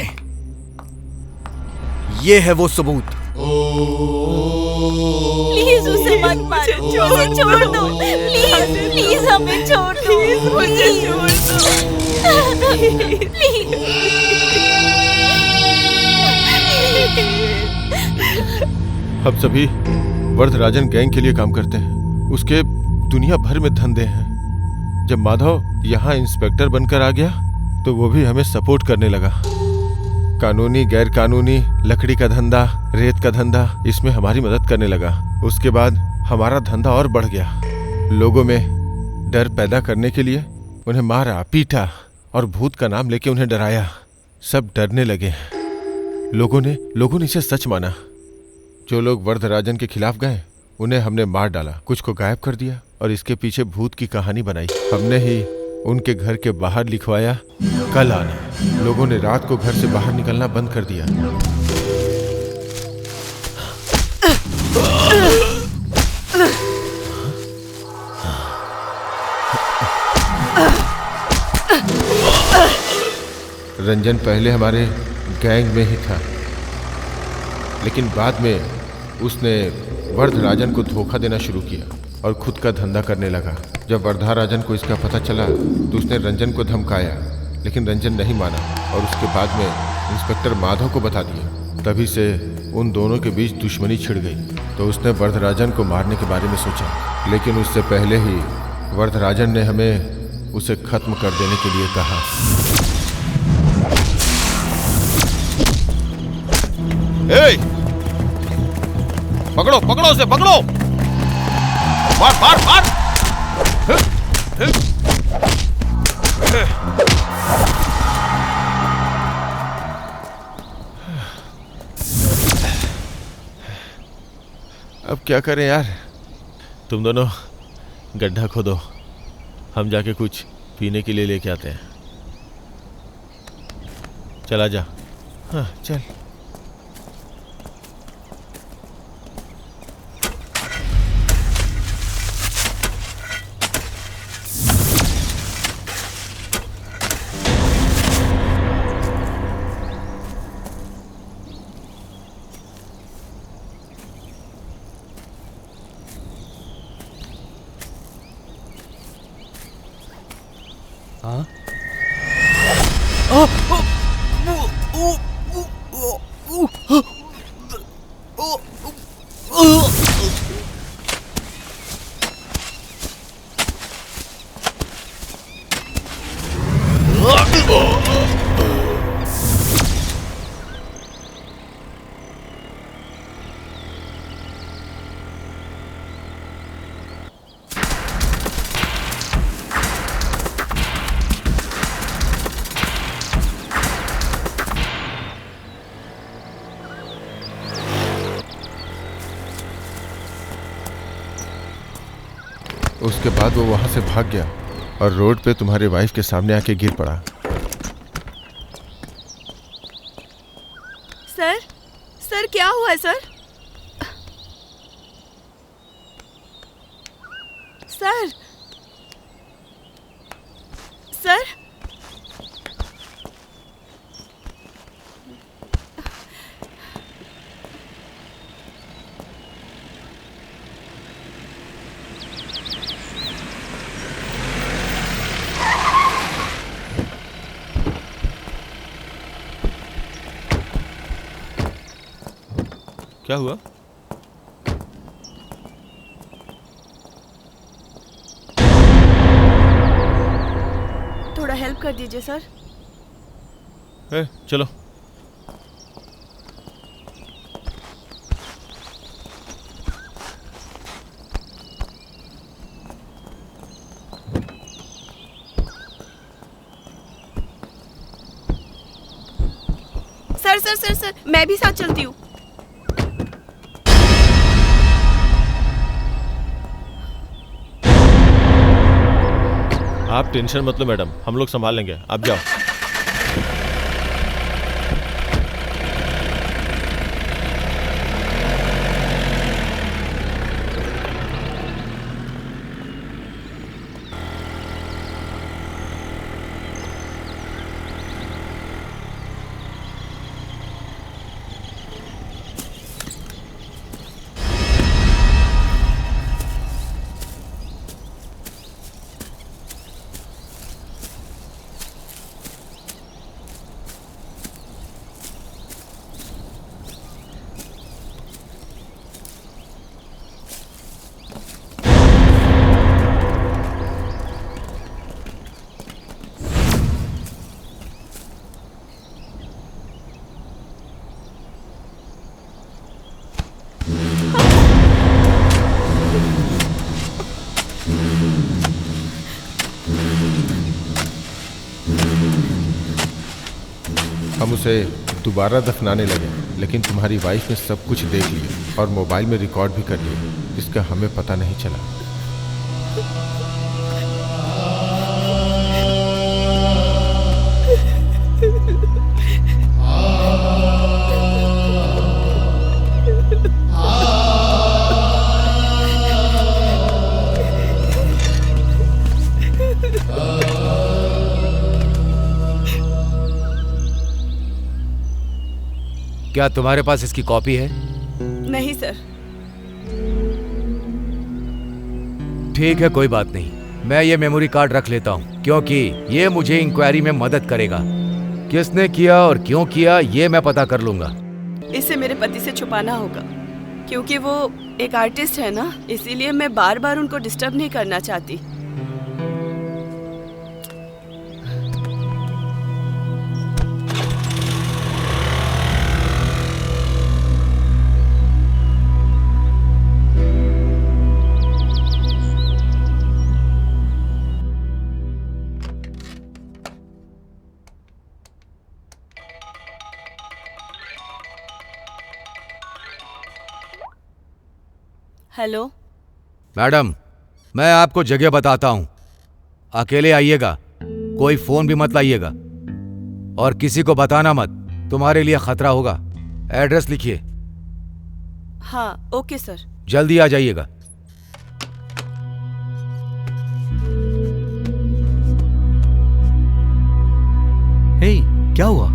ये है वो सबूत। प्लीज उसे मत मारो, उसे छोड़ दो। प्लीज प्लीज हमें छोड़ दो। मुझे छोड़ दो। प्लीज। हम सभी वरदराजन गैंग के लिए काम करते हैं। उसके दुनिया भर में धंधे हैं। जब माधव यहाँ इंस्पेक्टर बनकर आ गया तो वो भी हमें सपोर्ट करने लगा। कानूनी गैर कानूनी लकड़ी का धंधा, रेत का धंधा, इसमें हमारी मदद करने लगा। उसके बाद हमारा धंधा और बढ़ गया। लोगों में डर पैदा करने के लिए उन्हें मारा, पीटा और भूत का नाम लेके उन्हें डराया। सब डरने लगे। लोगों ने इसे सच माना। जो लोग वरदराजन के खिलाफ गए उन्हें हमने मार डाला, कुछ को गायब कर दिया और इसके पीछे भूत की कहानी बनाई। हमने ही उनके घर के बाहर लिखवाया कल आना। लोगों ने रात को घर से बाहर निकलना बंद कर दिया। रंजन पहले हमारे गैंग में ही था, लेकिन बाद में उसने वरदराजन को धोखा देना शुरू किया और खुद का धंधा करने लगा। जब वरदराजन को इसका पता चला तो उसने रंजन को धमकाया, लेकिन रंजन नहीं माना और उसके बाद में इंस्पेक्टर माधव को बता दिया। तभी से उन दोनों के बीच दुश्मनी छिड़ गई। तो उसने वरदराजन को मारने के बारे में सोचा, लेकिन उससे पहले ही वरदराजन ने हमें उसे खत्म कर देने के लिए कहा। पकड़ो पकड़ो उसे, पकड़ो। मार मार मार। अब क्या करें यार? तुम दोनों गड्ढा खोदो, हम जाके कुछ पीने के लिए लेके आते हैं। चला जा। हाँ चल। हाँ? उसके बाद वो वहां से भाग गया और रोड पे तुम्हारे वाइफ के सामने आके गिर पड़ा। सर क्या हुआ है सर? सर क्या हुआ? थोड़ा हेल्प कर दीजिए सर। चलो। सर सर सर सर, मैं भी साथ चलती हूँ। आप टेंशन मत लो मैडम, हम लोग संभाल लेंगे, आप जाओ। हम उसे दोबारा दफनाने लगे, लेकिन तुम्हारी वाइफ ने सब कुछ देख लिया और मोबाइल में रिकॉर्ड भी कर लिया, जिसका हमें पता नहीं चला। क्या तुम्हारे पास इसकी कॉपी है? नहीं सर। ठीक है, कोई बात नहीं, मैं ये मेमोरी कार्ड रख लेता हूँ, क्योंकि ये मुझे इंक्वायरी में मदद करेगा। किसने किया और क्यों किया ये मैं पता कर लूंगा। इसे मेरे पति से छुपाना होगा, क्योंकि वो एक आर्टिस्ट है ना, इसीलिए मैं बार बार उनको डिस्टर्ब नहीं करना चाहती। हेलो मैडम, मैं आपको जगह बताता हूँ, अकेले आइएगा, कोई फोन भी मत लाइएगा और किसी को बताना मत, तुम्हारे लिए खतरा होगा। एड्रेस लिखिए। हाँ ओके सर। जल्दी आ जाइएगा। हे, क्या हुआ?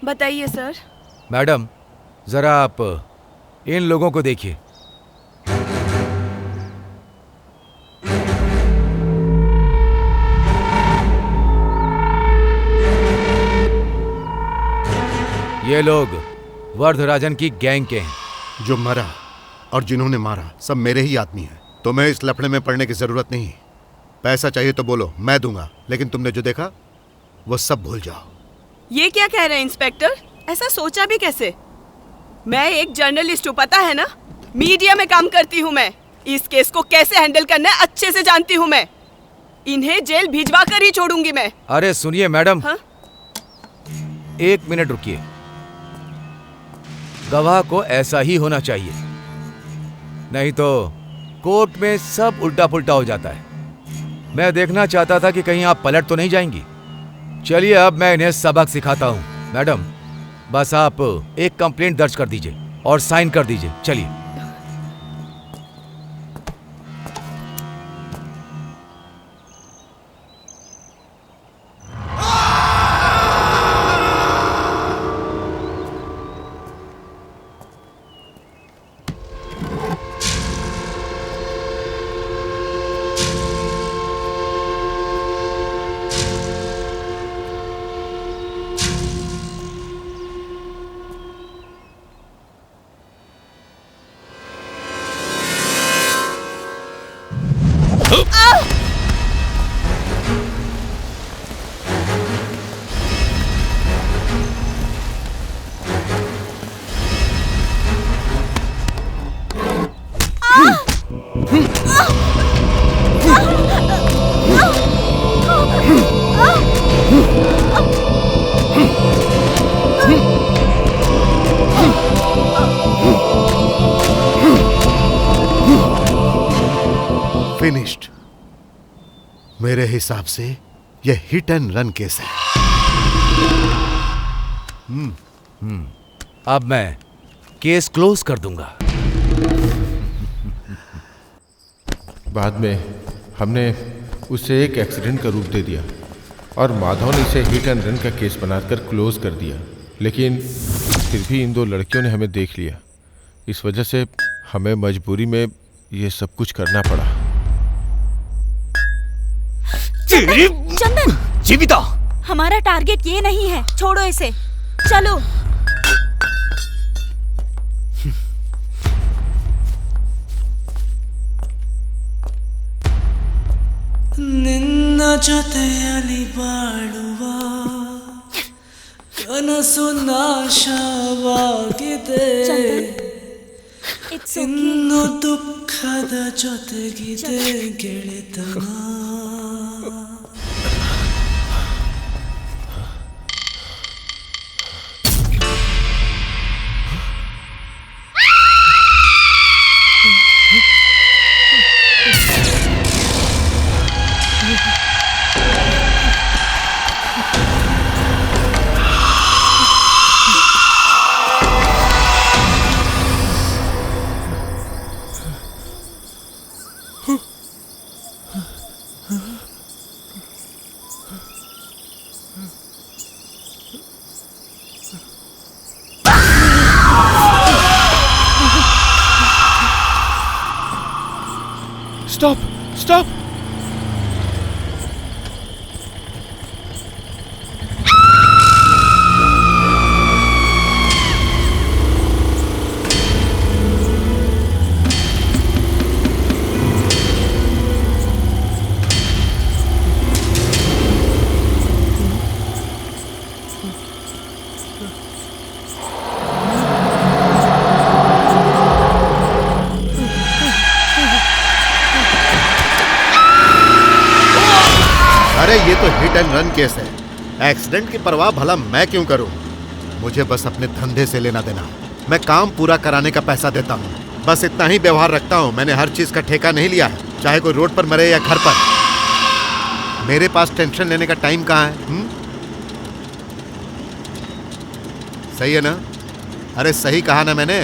बताइए सर। मैडम, जरा आप इन लोगों को देखिए। ये लोग वर्धराजन की गैंग के हैं। जो मरा और जिन्होंने मारा सब मेरे ही आदमी हैं। तुम्हें इस लफड़े में पड़ने की जरूरत नहीं। पैसा चाहिए तो बोलो, मैं दूंगा, लेकिन तुमने जो देखा वो सब भूल जाओ। ये क्या कह रहे हैं इंस्पेक्टर? ऐसा सोचा भी कैसे? मैं एक जर्नलिस्ट हूँ, पता है ना, मीडिया में काम करती हूँ मैं। इस केस को कैसे हैंडल करना है अच्छे से जानती हूँ मैं। इन्हें जेल भिजवा कर ही छोड़ूंगी मैं। अरे सुनिए मैडम। हाँ? 1 मिनट रुकिए। गवाह को ऐसा ही होना चाहिए, नहीं तो कोर्ट में सब उल्टा पुल्टा हो जाता है। मैं देखना चाहता था कि कहीं आप पलट तो नहीं जाएंगी। चलिए अब मैं इन्हें सबक सिखाता हूँ। मैडम, बस आप एक कंप्लेंट दर्ज कर दीजिए और साइन कर दीजिए। चलिए। फिनिश्ड। मेरे हिसाब से यह हिट एंड रन केस है। अब मैं केस क्लोज कर दूंगा। बाद में हमने उसे एक एक्सीडेंट का रूप दे दिया और माधव ने इसे हिट एंड रन का केस बनाकर क्लोज कर दिया। लेकिन फिर भी इन 2 लड़कियों ने हमें देख लिया। इस वजह से हमें मजबूरी में ये सब कुछ करना पड़ा। चंदन, जीविता, हमारा टारगेट ये नहीं है, छोड़ो इसे, चलो। ನಿನ್ನ ಜೊತೆಯಲ್ಲಿ ಬಾಳುವ ಕನಸು ನಾಶವಾಗಿದೆ, ಇನ್ನು ದುಃಖದ ಜೊತೆಗಿದೆ ಗೆಳೆತನ. Stop, stop. अरे ये तो हिट एंड रन केस है। एक्सीडेंट की परवाह भला मैं क्यों करूं? मुझे बस अपने धंधे से लेना देना। मैं काम पूरा कराने का पैसा देता हूं, बस इतना ही व्यवहार रखता हूं। मैंने हर चीज का ठेका नहीं लिया है, चाहे कोई रोड पर मरे या घर पर। मेरे पास टेंशन लेने का टाइम कहाँ है? सही है ना? अरे सही कहा ना मैंने?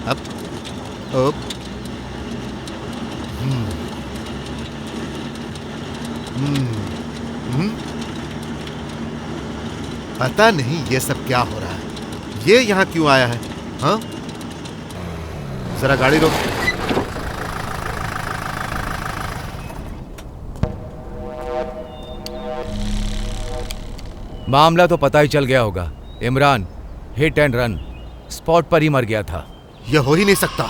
अब पता नहीं ये सब क्या हो रहा है। ये यहाँ क्यों आया है? हाँ, जरा गाड़ी रोक। मामला तो पता ही चल गया होगा। Imran hit and run spot पर ही मर गया था। यह हो ही नहीं सकता।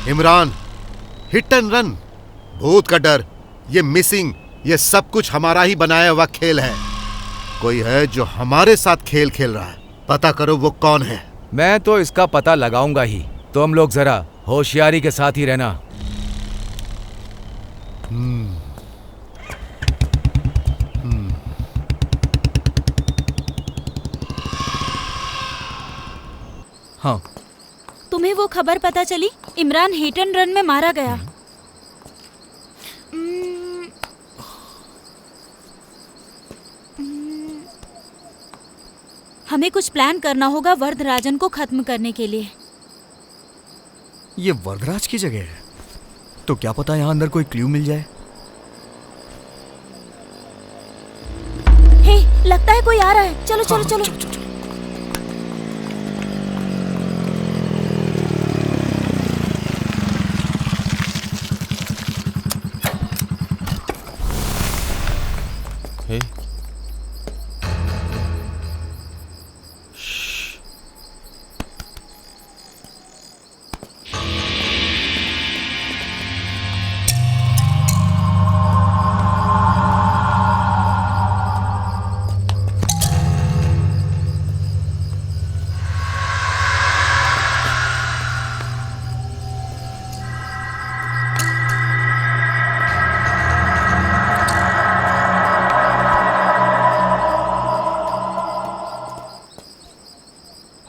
इमरान हिट एंड रन, भूत का डर, ये मिसिंग, ये सब कुछ हमारा ही बनाया हुआ खेल है। कोई है जो हमारे साथ खेल खेल रहा है। पता करो वो कौन है। मैं तो इसका पता लगाऊंगा ही। तुम लोग जरा होशियारी के साथ ही रहना। हाँ, तुम्हें वो खबर पता चली? इमरान हिट एंड रन में मारा गया। हमें कुछ प्लान करना होगा वरदराजन को खत्म करने के लिए। ये वरदराज की जगह है, तो क्या पता यहाँ अंदर कोई क्लू मिल जाए। हे, लगता है कोई आ रहा है। चलो चलो चलो, चलो, चलो, चलो। हे,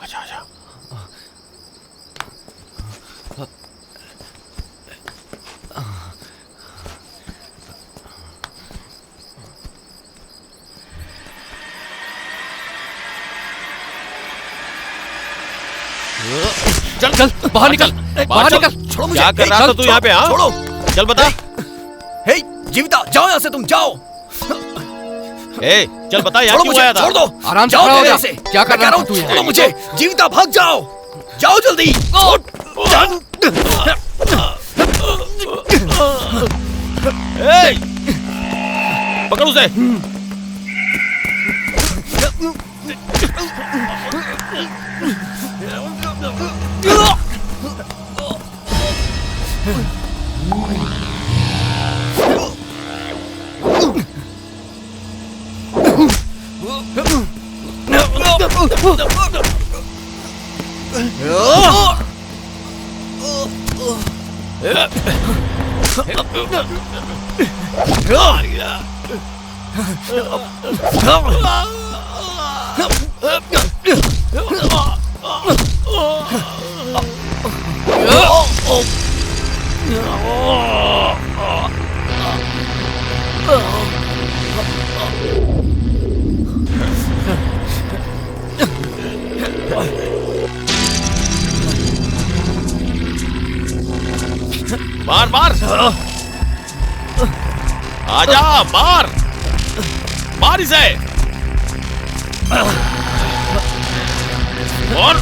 आजा आजा। चल चल बाहर निकल, बाहर निकल। छोड़ो मुझे। क्या कर रहा था तू यहाँ पे? हाँ छोड़ो। चल बता। हे जीविता, जाओ यहाँ से, तुम जाओ। ए चल बता यहाँ छोड़ो क्यों मुझे, आया था? छोड़ दो। आराम से जाओ खड़ा हो मेरे जा। यहाँ से। क्या कर मैं कह रहा रहा हूँ, था तू यहाँ? छोड़ो मुझे। जीविता भाग जाओ, जाओ जल्दी। ए, पकड़ उसे। मार मार, आजा मार, मार इसे। और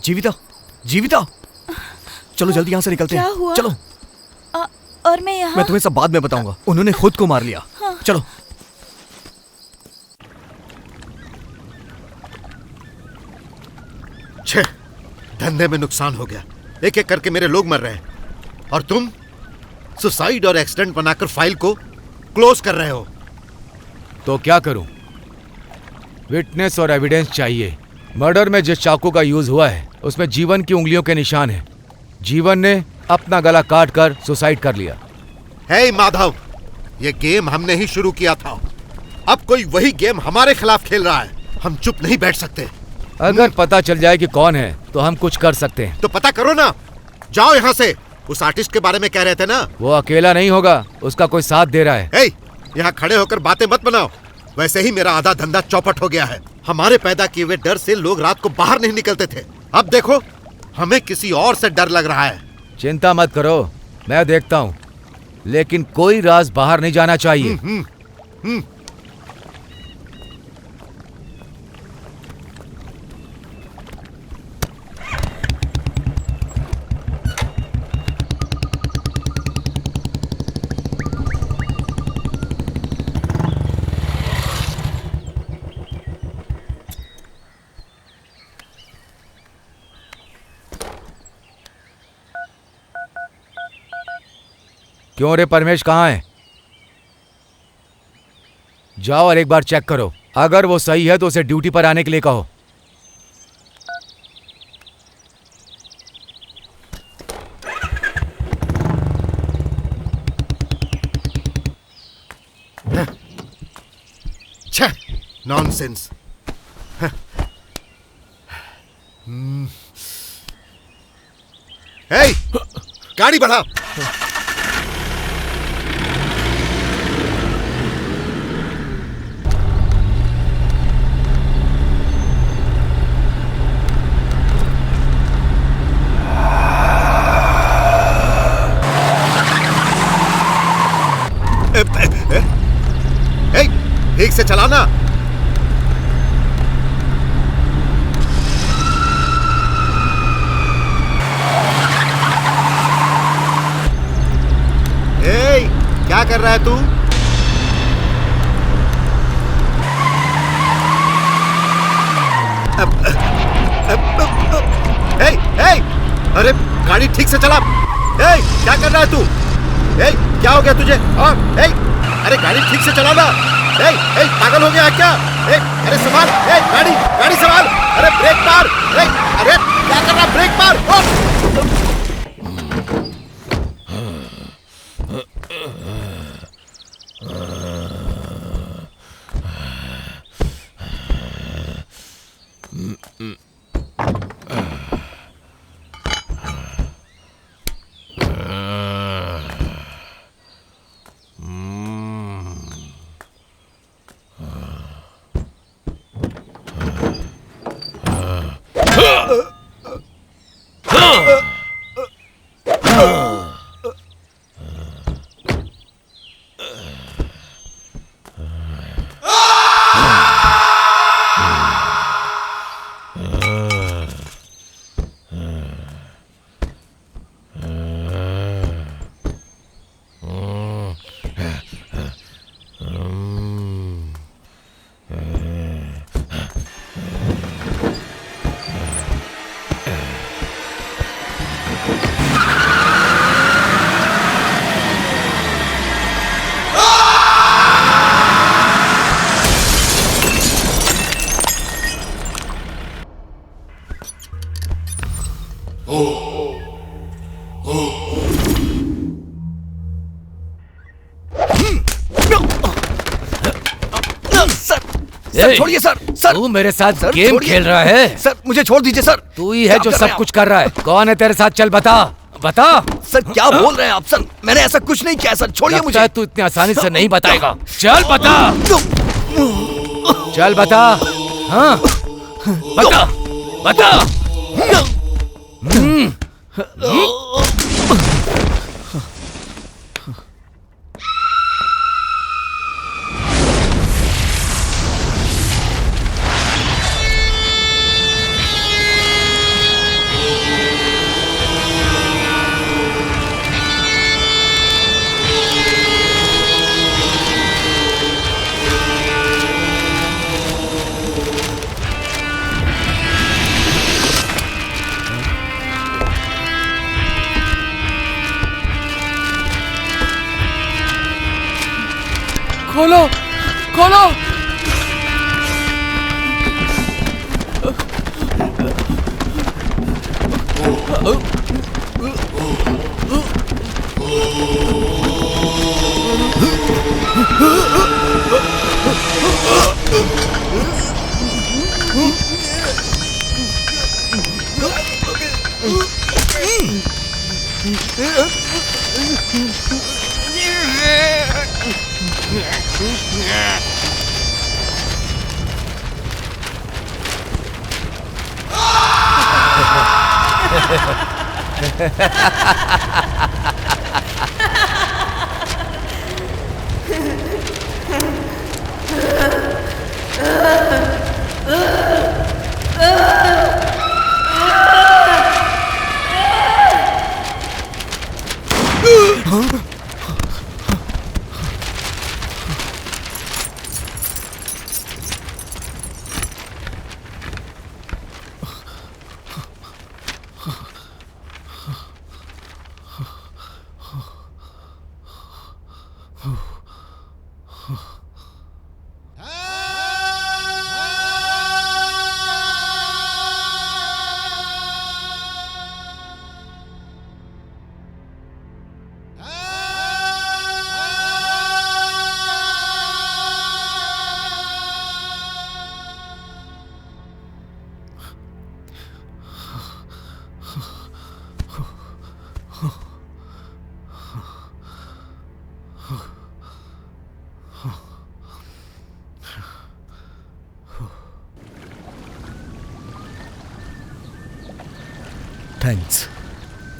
जीविता, जीविता, चलो जल्दी यहाँ से निकलते क्या हैं। हुआ? चलो। और मैं यहाँ? मैं तुम्हें सब बाद में बताऊंगा। उन्होंने खुद को मार लिया। चलो। छे, धंधे में नुकसान हो गया। एक एक करके मेरे लोग मर रहे हैं और तुम सुसाइड और एक्सीडेंट बनाकर फाइल को क्लोज कर रहे हो। तो क्या करूं? विटनेस और एविडेंस चाहिए। मर्डर में जिस चाकू का यूज हुआ है उसमें जीवन की उंगलियों के निशान हैं। जीवन ने अपना गला काट कर सुसाइड कर लिया। हे माधव, ये गेम हमने ही शुरू किया था। अब कोई वही गेम हमारे खिलाफ खेल रहा है। हम चुप नहीं बैठ सकते। अगर पता चल जाए कि कौन है तो हम कुछ कर सकते हैं। तो पता करो ना। जाओ यहाँ से। उस आर्टिस्ट के बारे में कह रहे थे ना? वो अकेला नहीं होगा, उसका कोई साथ दे रहा है। हे, यहाँ खड़े होकर बातें मत बनाओ। वैसे ही मेरा आधा धंधा चौपट हो गया है। हमारे पैदा किए हुए डर से लोग रात को बाहर नहीं निकलते थे। अब देखो, हमें किसी और से डर लग रहा है। चिंता मत करो, मैं देखता हूँ, लेकिन कोई राज बाहर नहीं जाना चाहिए। क्यों रे परमेश, कहाँ है? जाओ और एक बार चेक करो। अगर वो सही है तो उसे ड्यूटी पर आने के लिए कहो। छे, नॉनसेंस। हे, गाड़ी बढ़ा। ठीक से चलाना। क्या कर रहा है तू? अरे गाड़ी ठीक से चला। क्या कर रहा है तू? क्या हो गया तुझे? अरे गाड़ी ठीक से चलाना। पागल हो गया है क्या? अरे संभाल, गाड़ी संभाल। अरे ब्रेक मार। अरे क्या कर रहा? ब्रेक मार। सर छोड़िए सर। सर तू मेरे साथ सर, गेम खेल रहा है? सर मुझे छोड़ दीजिए सर। तू ही है जो सब कुछ कर रहा है। कौन है तेरे साथ? चल बता बता। सर क्या बोल रहे हैं आप? सर मैंने ऐसा कुछ नहीं किया सर, छोड़िए लगता मुझे। है तू इतनी आसानी से नहीं बताएगा। चल बता, चल बता। हाँ बता बता। खोलो खोलो।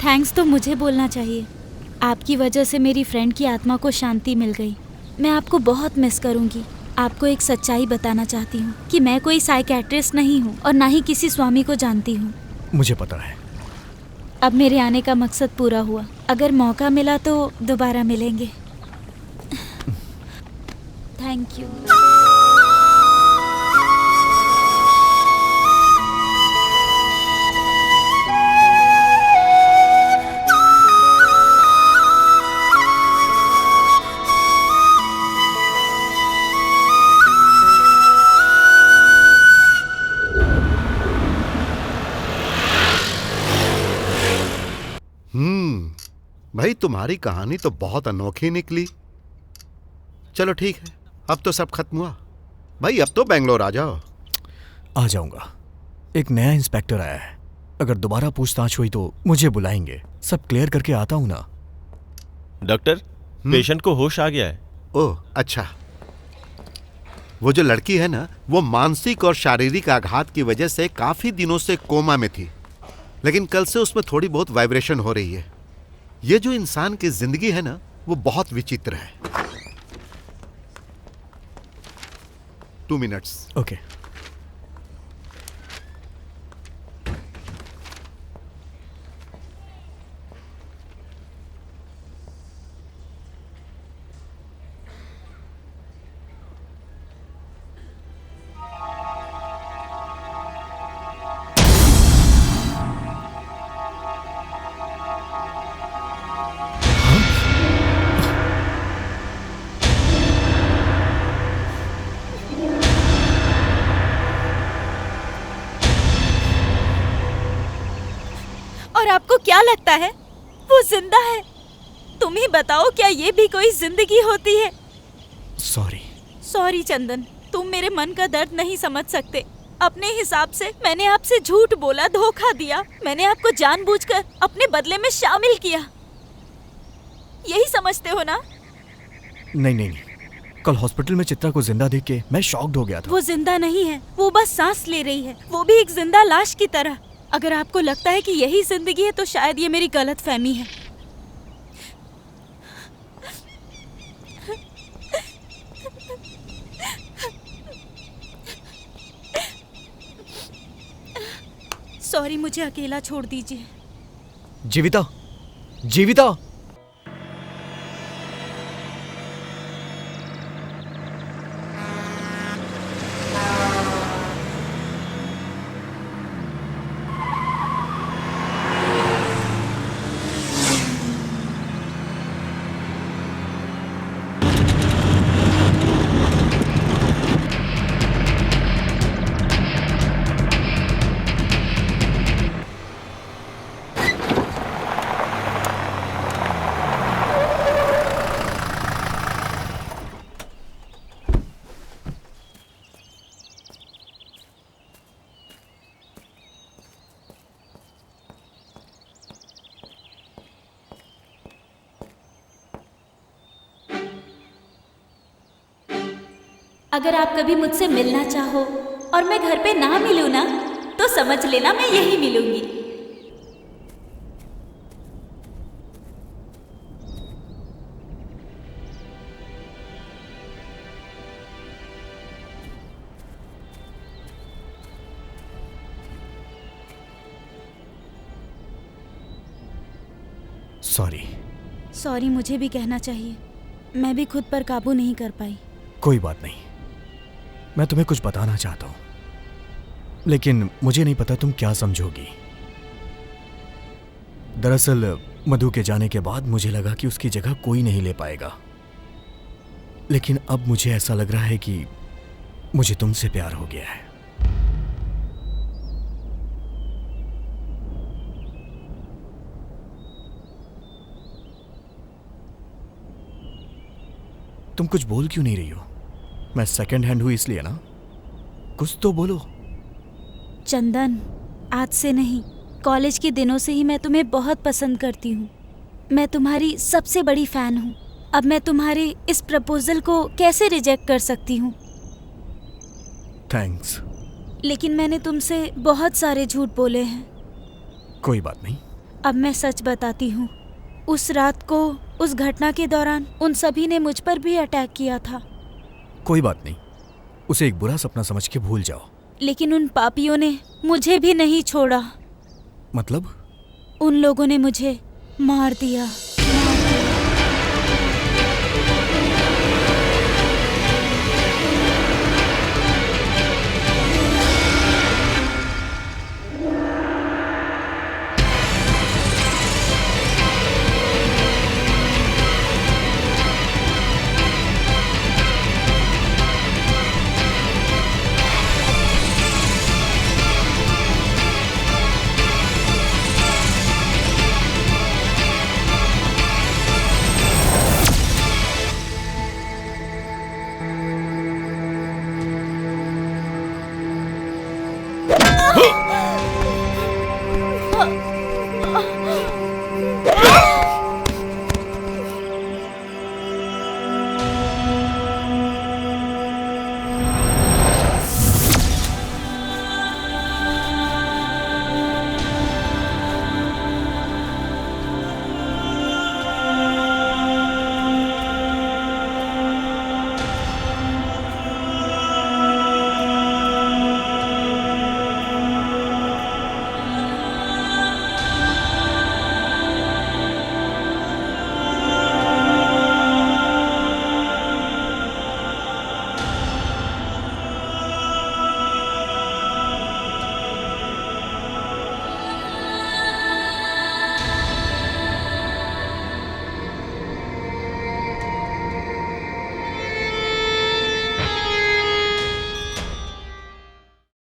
थैंक्स तो मुझे बोलना चाहिए। आपकी वजह से मेरी फ्रेंड की आत्मा को शांति मिल गई। मैं आपको बहुत मिस करूंगी। आपको एक सच्चाई बताना चाहती हूँ कि मैं कोई साइकेट्रिस्ट नहीं हूँ और ना ही किसी स्वामी को जानती हूँ। मुझे पता है। अब मेरे आने का मकसद पूरा हुआ। अगर मौका मिला तो दोबारा मिलेंगे। Thank you. भाई तुम्हारी कहानी तो बहुत अनोखी निकली। चलो ठीक है, अब तो सब खत्म हुआ। भाई अब तो बेंगलोर आ जाओ। आ जाऊंगा। एक नया इंस्पेक्टर आया है, अगर दोबारा पूछताछ हुई तो मुझे बुलाएंगे। सब क्लियर करके आता हूं ना। डॉक्टर, पेशेंट को होश आ गया है। ओह अच्छा। वो जो लड़की है ना, वो मानसिक और शारीरिक आघात की वजह से काफी दिनों से कोमा में थी, लेकिन कल से उसमें थोड़ी बहुत वाइब्रेशन हो रही है। ये जो इंसान की जिंदगी है ना, वो बहुत विचित्र है। 2 मिनट्स। ओके। और आपको क्या लगता है वो जिंदा है? तुम ही बताओ, क्या ये भी कोई जिंदगी होती है? सॉरी चंदन, तुम मेरे मन का दर्द नहीं समझ सकते। अपने हिसाब से मैंने आपसे झूठ बोला, धोखा दिया। मैंने आपको जानबूझकर अपने बदले में शामिल किया। यही समझते हो ना? नहीं, कल हॉस्पिटल में चित्रा को जिंदा देख के मैं शॉक्ड हो गया था। वो जिंदा नहीं है, वो बस सांस ले रही है, वो भी एक जिंदा लाश की तरह। अगर आपको लगता है कि यही जिंदगी है तो शायद ये मेरी गलतफहमी है। सॉरी, मुझे अकेला छोड़ दीजिए। जीविता। अगर आप कभी मुझसे मिलना चाहो और मैं घर पे ना मिलूं ना, तो समझ लेना मैं यही मिलूंगी। सॉरी, मुझे भी कहना चाहिए। मैं भी खुद पर काबू नहीं कर पाई। कोई बात नहीं, मैं तुम्हें कुछ बताना चाहता हूं, लेकिन मुझे नहीं पता तुम क्या समझोगी। दरअसल मधु के जाने के बाद मुझे लगा कि उसकी जगह कोई नहीं ले पाएगा, लेकिन अब मुझे ऐसा लग रहा है कि मुझे तुमसे प्यार हो गया है। तुम कुछ बोल क्यों नहीं रही हो? मैं सेकंड हैंड हूं इसलिए ना? कुछ तो बोलो। चंदन, आज से नहीं, कॉलेज के दिनों से ही मैं तुम्हें बहुत पसंद करती हूँ। मैं तुम्हारी सबसे बड़ी फैन हूँ। अब मैं तुम्हारे इस प्रपोजल को कैसे रिजेक्ट कर सकती हूँ? थैंक्स। लेकिन मैंने तुमसे बहुत सारे झूठ बोले हैं। कोई बात नहीं। अब मैं सच बताती हूँ। उस रात को उस घटना के दौरान उन सभी ने मुझ पर भी अटैक किया था। कोई बात नहीं, उसे एक बुरा सपना समझ के भूल जाओ। लेकिन उन पापियों ने मुझे भी नहीं छोड़ा। मतलब? उन लोगों ने मुझे मार दिया।